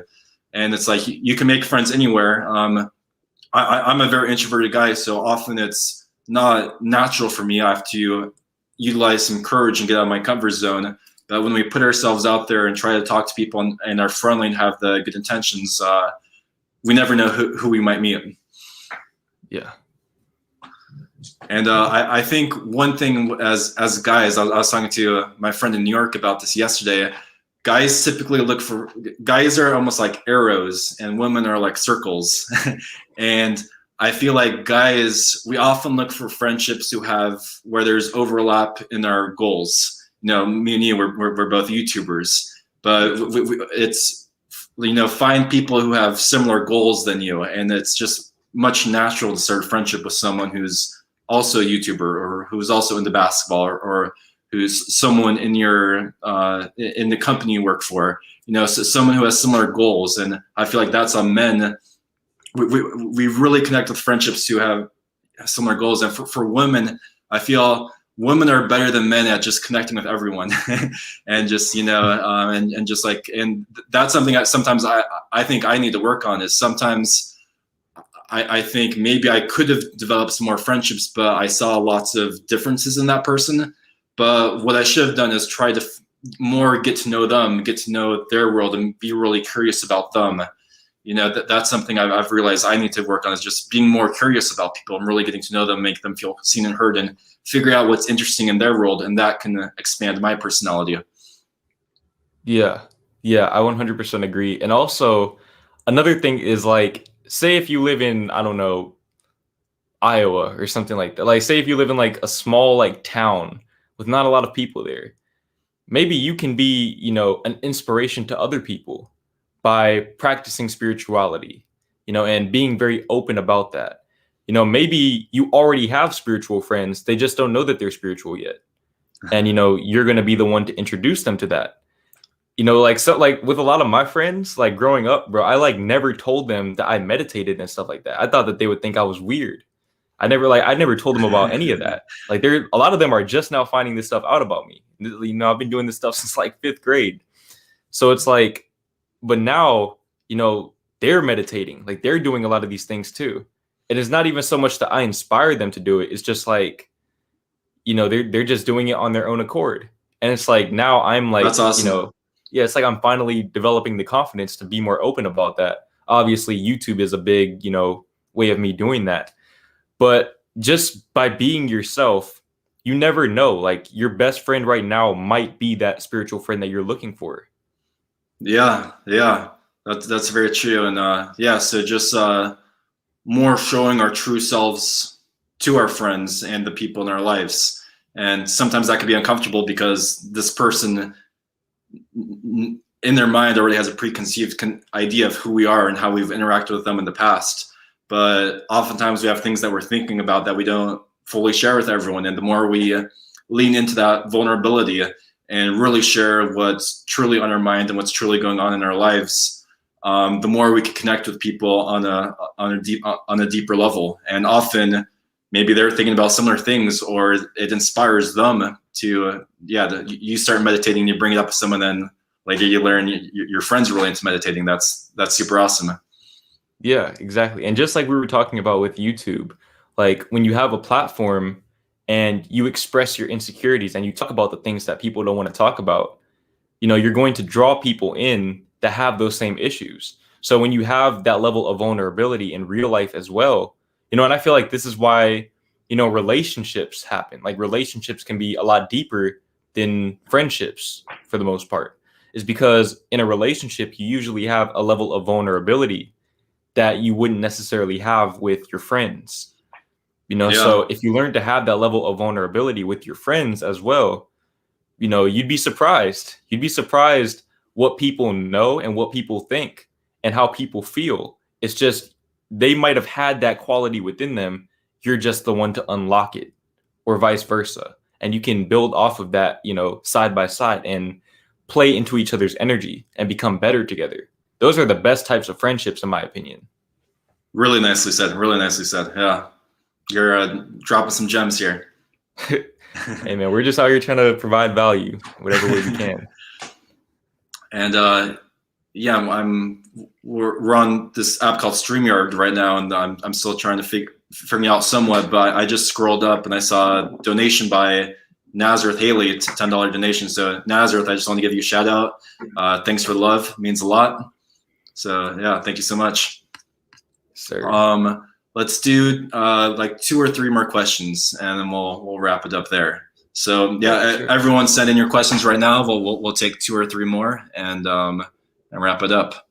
and it's like you can make friends anywhere. I'm a very introverted guy, so often it's not natural for me. I have to utilize some courage and get out of my comfort zone. But when we put ourselves out there and try to talk to people and are friendly and have the good intentions, we never know who we might meet. Yeah. And I think one thing as guys, I was talking to my friend in New York about this yesterday. Guys typically guys are almost like arrows and women are like circles. And I feel like guys, we often look for friendships where there's overlap in our goals. Me and you, we're both YouTubers, but it's, find people who have similar goals than you. And it's just much natural to start a friendship with someone who's also a YouTuber, or who's also into basketball, or who's someone in in the company you work for, so someone who has similar goals. And I feel like that's on men. We really connect with friendships who have similar goals. And for women, I feel women are better than men at just connecting with everyone and just, and that's something that sometimes I think I need to work on. Is sometimes I think maybe I could have developed some more friendships, but I saw lots of differences in that person. But what I should have done is try to more get to know them, get to know their world, and be really curious about them. That's something I've realized I need to work on, is just being more curious about people and really getting to know them, make them feel seen and heard, and figure out what's interesting in their world. And that can expand my personality. Yeah. I 100% agree. And also another thing is, like, say if you live in, I don't know, Iowa or something like that. Like, say if you live in like a small like town with not a lot of people there, maybe you can be, an inspiration to other people by practicing spirituality, and being very open about that. Maybe you already have spiritual friends. They just don't know that they're spiritual yet. And, you're going to be the one to introduce them to that. Like with a lot of my friends, like growing up, bro, I like never told them that I meditated and stuff like that. I thought that they would think I was weird. I never told them about any of that. Like, a lot of them are just now finding this stuff out about me. I've been doing this stuff since like 5th grade. So it's like, but now, they're meditating, like they're doing a lot of these things too. And it's not even so much that I inspire them to do it. It's just like, they're just doing it on their own accord. And it's like, now I'm like, That's awesome. yeah, it's like I'm finally developing the confidence to be more open about that. Obviously, YouTube is a big, way of me doing that. But just by being yourself, you never know. Like, your best friend right now might be that spiritual friend that you're looking for. Yeah, yeah, that's very true. And yeah, so just more showing our true selves to our friends and the people in our lives. And sometimes that can be uncomfortable because this person in their mind already has a preconceived idea of who we are and how we've interacted with them in the past. But oftentimes we have things that we're thinking about that we don't fully share with everyone. And the more we lean into that vulnerability and really share what's truly on our mind and what's truly going on in our lives, the more we can connect with people on a deeper level. And often maybe they're thinking about similar things, or it inspires them to, you start meditating, you bring it up to someone, then later you learn your friends are really into meditating. That's super awesome. Yeah, exactly. And just like we were talking about with YouTube, like when you have a platform and you express your insecurities and you talk about the things that people don't want to talk about, you're going to draw people in that have those same issues. So when you have that level of vulnerability in real life as well, and I feel like this is why, relationships happen. Like, relationships can be a lot deeper than friendships for the most part, is because in a relationship, you usually have a level of vulnerability that you wouldn't necessarily have with your friends. So if you learn to have that level of vulnerability with your friends as well, you'd be surprised. You'd be surprised what people know and what people think and how people feel. It's just, they might have had that quality within them. You're just the one to unlock it, or vice versa. And you can build off of that, side by side, and play into each other's energy and become better together. Those are the best types of friendships, in my opinion. Really nicely said. Really nicely said. Yeah. You're dropping some gems here. Hey, man, we're just out here trying to provide value, whatever way we can. And we're on this app called StreamYard right now, and I'm still trying to figure me out somewhat. But I just scrolled up and I saw a donation by Nazareth Haley. It's a $10 donation. So Nazareth, I just want to give you a shout out. Thanks for the love. It means a lot. So yeah, thank you so much. Sir. Let's do like 2 or 3 more questions, and then we'll wrap it up there. So yeah, sure. Everyone send in your questions right now. We'll take 2 or 3 more and wrap it up.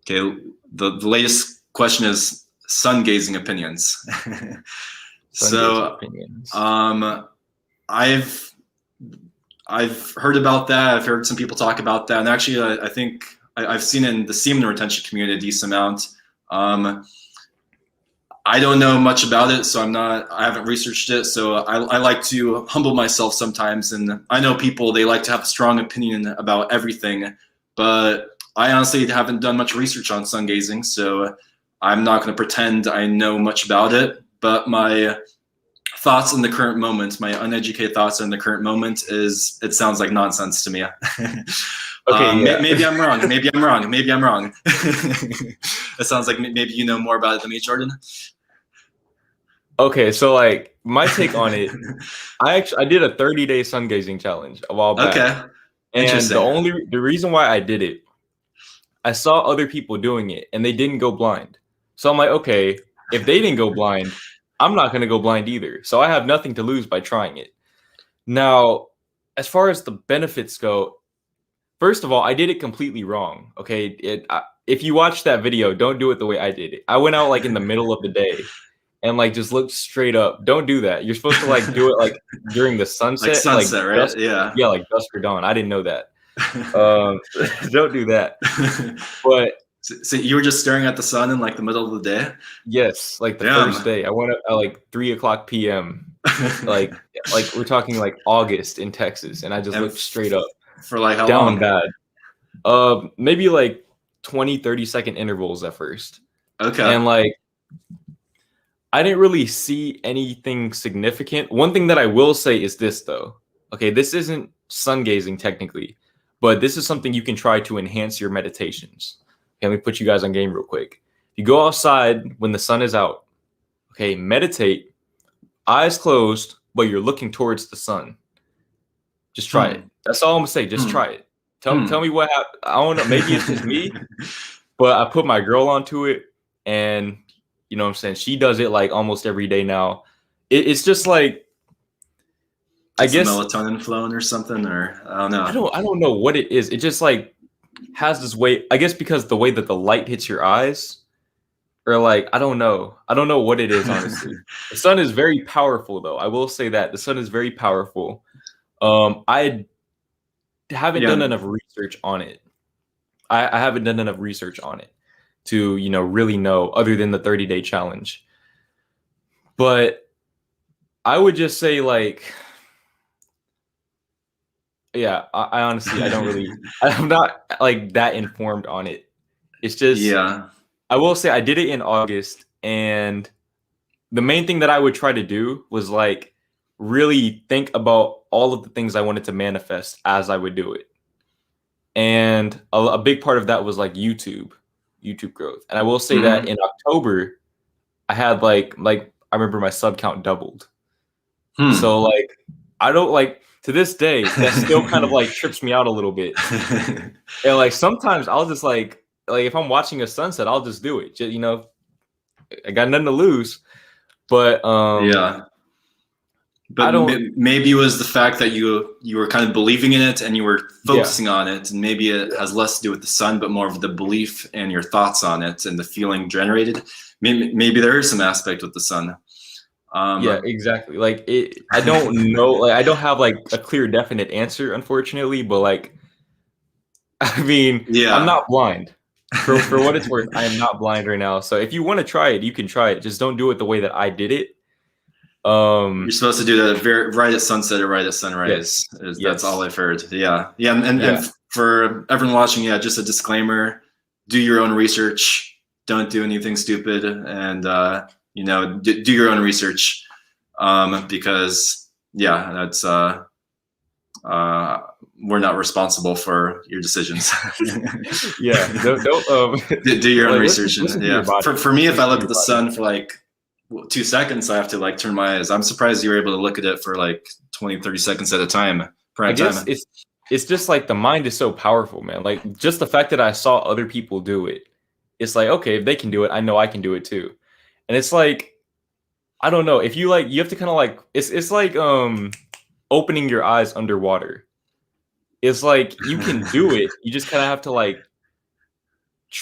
Okay, the latest question is sun gazing opinions. I've heard about that. I've heard some people talk about that, and actually, I think I've seen it in the semen retention community a decent amount. I don't know much about it, so I haven't researched it. So I like to humble myself sometimes. And I know people, they like to have a strong opinion about everything, but I honestly haven't done much research on sun gazing. So I'm not going to pretend I know much about it, but my thoughts in the current moment, my uneducated thoughts in the current moment is, it sounds like nonsense to me. Okay, yeah. Maybe I'm wrong. It sounds like maybe you know more about it than me, Jordan. Okay, so like my take on it, I did a 30-day sun gazing challenge a while back. Okay. And the reason why I did it, I saw other people doing it and they didn't go blind. So I'm like, okay, if they didn't go blind, I'm not going to go blind either. So I have nothing to lose by trying it. Now, as far as the benefits go, first of all, I did it completely wrong. Okay, if you watch that video, don't do it the way I did it. I went out like in the middle of the day and like just looked straight up. Don't do that. You're supposed to like do it like during the sunset. Like sunset, right? Dusk, yeah, like dusk or dawn. I didn't know that. Don't do that. But so you were just staring at the sun in like the middle of the day? Yes, like the first day. I went up at like 3:00 p.m. like we're talking like August in Texas, and I just looked straight up. For like how long? Bad. Maybe like 20-30 second intervals at first. Okay. And like I didn't really see anything significant. One thing that I will say is this though. Okay, this isn't sun gazing technically, but this is something you can try to enhance your meditations. Okay, let me put you guys on game real quick. You go outside when the sun is out, okay, meditate, eyes closed, but you're looking towards the sun. Just try it. That's all I'm gonna say. Just try it. Tell me what happened. I don't know. Maybe it's just me, but I put my girl onto it, and you know what I'm saying. She does it like almost every day now. It's just like, I guess melatonin flowing or something, or I don't know. I don't know what it is. It just like has this way. I guess because the way that the light hits your eyes, or like I don't know what it is. Honestly, the sun is very powerful, though. I will say that the sun is very powerful. I haven't done enough research on it. I haven't done enough research on it to, really know, other than the 30-day challenge. But I would just say, like, yeah, I honestly, I don't really, I'm not like that informed on it. It's just, I will say I did it in August, and the main thing that I would try to do was like really think about all of the things I wanted to manifest as I would do it. And a big part of that was like YouTube growth. And I will say that in October, I had like I remember my sub count doubled. So like, I don't like, to this day, that still kind of like trips me out a little bit. And like, sometimes I'll just like if I'm watching a sunset, I'll just do it. Just, I got nothing to lose. But but maybe it was the fact that you were kind of believing in it and you were focusing on it, and maybe it has less to do with the sun, but more of the belief and your thoughts on it and the feeling generated. Maybe there is some aspect with the sun. Yeah, exactly. Like I don't know. Like I don't have like a clear, definite answer, unfortunately. But like, I mean, I'm not blind. For what it's worth, I am not blind right now. So if you want to try it, you can try it. Just don't do it the way that I did it. You're supposed to do that right at sunset or right at sunrise. That's all I've heard. And for everyone watching, just a disclaimer: do your own research. Don't do anything stupid, and do your own research, because that's we're not responsible for your decisions. Don't do your own research. For me, if I look at the sun for like 2 seconds, I have to like turn my eyes. I'm surprised you were able to look at it for like 20-30 seconds at a time. I guess it's just like the mind is so powerful, man. Like just the fact that I saw other people do it, it's like, okay, if they can do it, I know I can do it too. And it's like, I don't know, if you like, you have to kind of like, it's like opening your eyes underwater. It's like you can do it. You just kind of have to like,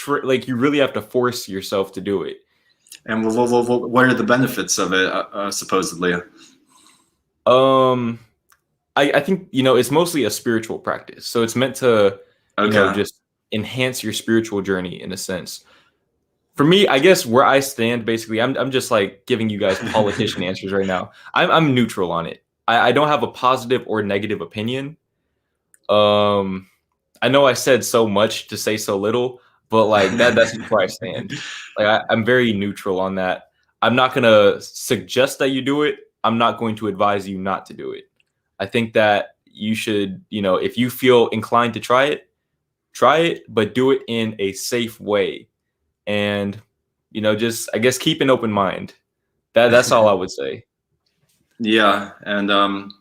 you really have to force yourself to do it. And what are the benefits of it, supposedly? I think, it's mostly a spiritual practice. So it's meant to, just enhance your spiritual journey in a sense. For me, I guess where I stand, basically, I'm just like giving you guys politician answers right now. I'm neutral on it. I don't have a positive or negative opinion. I know I said so much to say so little, but like that's where I stand. Like I'm very neutral on that. I'm not gonna suggest that you do it. I'm not going to advise you not to do it. I think that you should, if you feel inclined to try it, but do it in a safe way. And, just, I guess, keep an open mind. That's all I would say. Yeah. And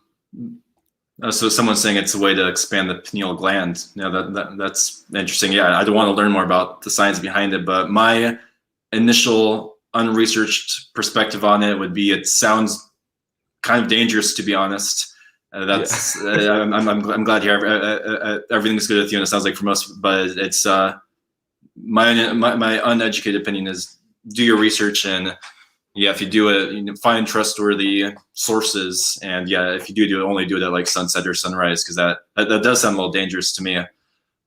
so someone's saying it's a way to expand the pineal gland. That's interesting. Yeah, I don't want to learn more about the science behind it, but my initial unresearched perspective on it would be it sounds kind of dangerous, to be honest. I'm glad to hear everything's good with you, and it sounds like for most, but it's my uneducated opinion is do your research, and if you do it, find trustworthy sources, and if you do it, only do it at like sunset or sunrise, because that does sound a little dangerous to me.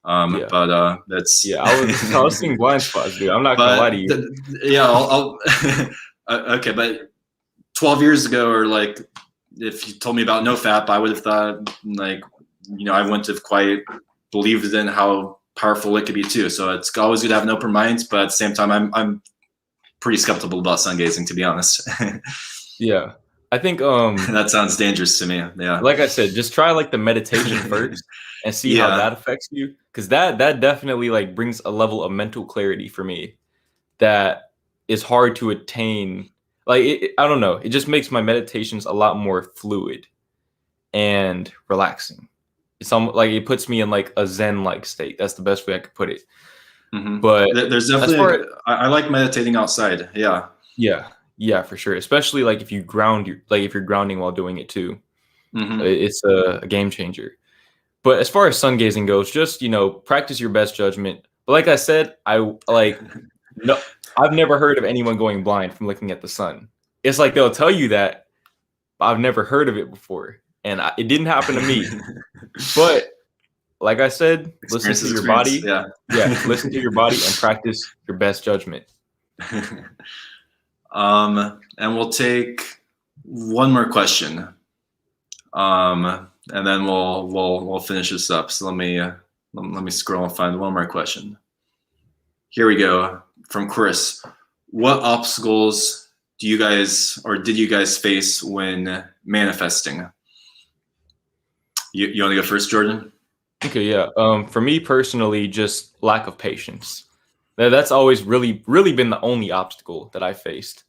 But that's I was seeing blind spots, dude. I'm not gonna lie to you. I'll okay, but 12 years ago, or like if you told me about nofap, I would have thought like I wouldn't have quite believed in how powerful it could be too. So it's always good to have an open mind, but at the same time, I'm pretty skeptical about sun gazing, to be honest. Yeah, I think that sounds dangerous to me. Yeah, like I said, just try like the meditation first and see how that affects you, because that definitely like brings a level of mental clarity for me that is hard to attain. Like I don't know, it just makes my meditations a lot more fluid and relaxing. It's almost like it puts me in like a zen like state. That's the best way I could put it. But There's as far definitely as, I like meditating outside. Yeah. yeah, yeah, for sure, especially like if you ground your, like if you're grounding while doing it too, it's a game changer. But as far as sun gazing goes, just, practice your best judgment. But like I said, no, I've never heard of anyone going blind from looking at the sun. It's like they'll tell you that, but I've never heard of it before, and it didn't happen to me. But like I said, listen to your body. Yeah. Listen to your body and practice your best judgment. And we'll take one more question. And then we'll finish this up. So let me scroll and find one more question. Here we go, from Chris. What obstacles did you guys face when manifesting? You want to go first, Jordan? Okay, yeah. For me personally, just lack of patience. That's always really, really been the only obstacle that I faced.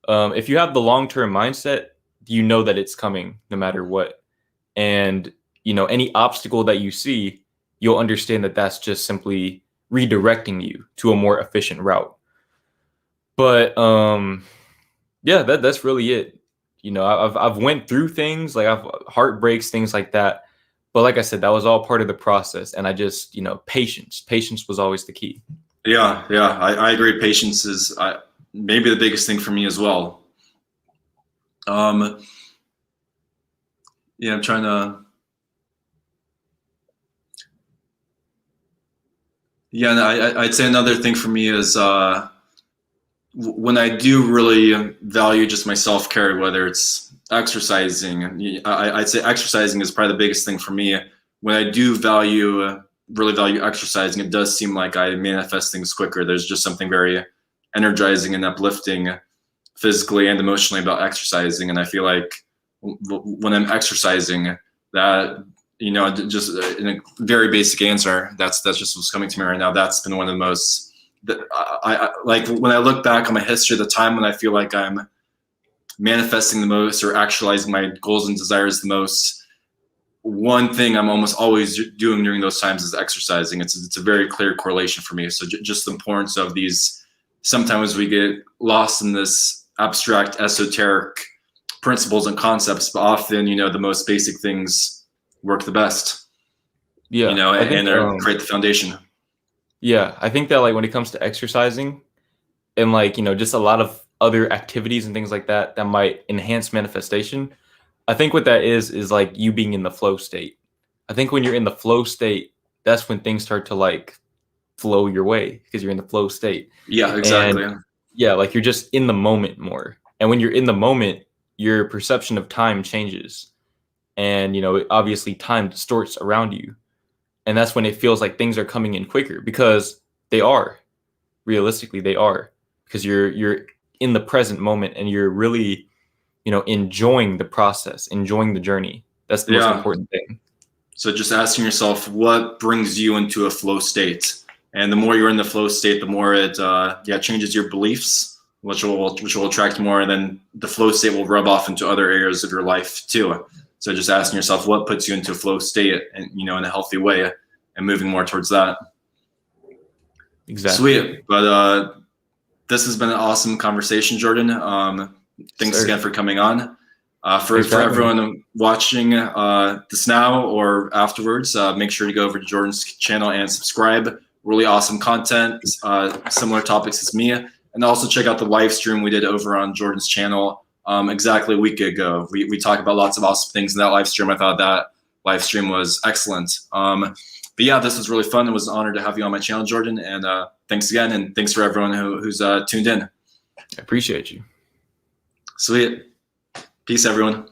If you have the long-term mindset, you know that it's coming no matter what. And, any obstacle that you see, you'll understand that that's just simply redirecting you to a more efficient route. But yeah, that's really it. I've went through things like I've heartbreaks, things like that. But like I said, that was all part of the process. And I just, patience was always the key. Yeah, I agree. Patience is maybe the biggest thing for me as well. I'm trying to. Yeah, no, I'd say another thing for me is when I do really value just my self-care, whether it's exercising. I'd say exercising is probably the biggest thing for me. When I do really value exercising, it does seem like I manifest things quicker. There's just something very energizing and uplifting physically and emotionally about exercising. And I feel like when I'm exercising, that, just in a very basic answer, that's just what's coming to me right now. That's been one of the most, I like when I look back on my history, the time when I feel like I'm manifesting the most or actualizing my goals and desires the most, one thing I'm almost always doing during those times is exercising. It's a very clear correlation for me. So just the importance of these, sometimes we get lost in this abstract, esoteric principles and concepts, but often, the most basic things work the best. Yeah. And create the foundation. Yeah. I think that like when it comes to exercising and like, just a lot of other activities and things like that might enhance manifestation. I think what that is like you being in the flow state. I think when you're in the flow state, that's when things start to like flow your way because you're in the flow state. Yeah, exactly. And, yeah, like you're just in the moment more. And when you're in the moment, your perception of time changes. And, obviously time distorts around you. And that's when it feels like things are coming in quicker because they are. Realistically, they are. Because you're in the present moment and you're really, enjoying the process, enjoying the journey. That's the most important thing. So just asking yourself, what brings you into a flow state? And the more you're in the flow state, the more it changes your beliefs, which will attract more. And then the flow state will rub off into other areas of your life too. So just asking yourself what puts you into a flow state and, in a healthy way and moving more towards that. Exactly. Sweet. But this has been an awesome conversation, Jordan. Thanks again for coming on. For everyone watching this now or afterwards, make sure to go over to Jordan's channel and subscribe. Really awesome content, similar topics as me. And also check out the live stream we did over on Jordan's channel exactly a week ago. We talked about lots of awesome things in that live stream. I thought that live stream was excellent. But yeah, this was really fun. It was an honor to have you on my channel, Jordan. And thanks again. And thanks for everyone who's tuned in. I appreciate you. Sweet. Peace, everyone.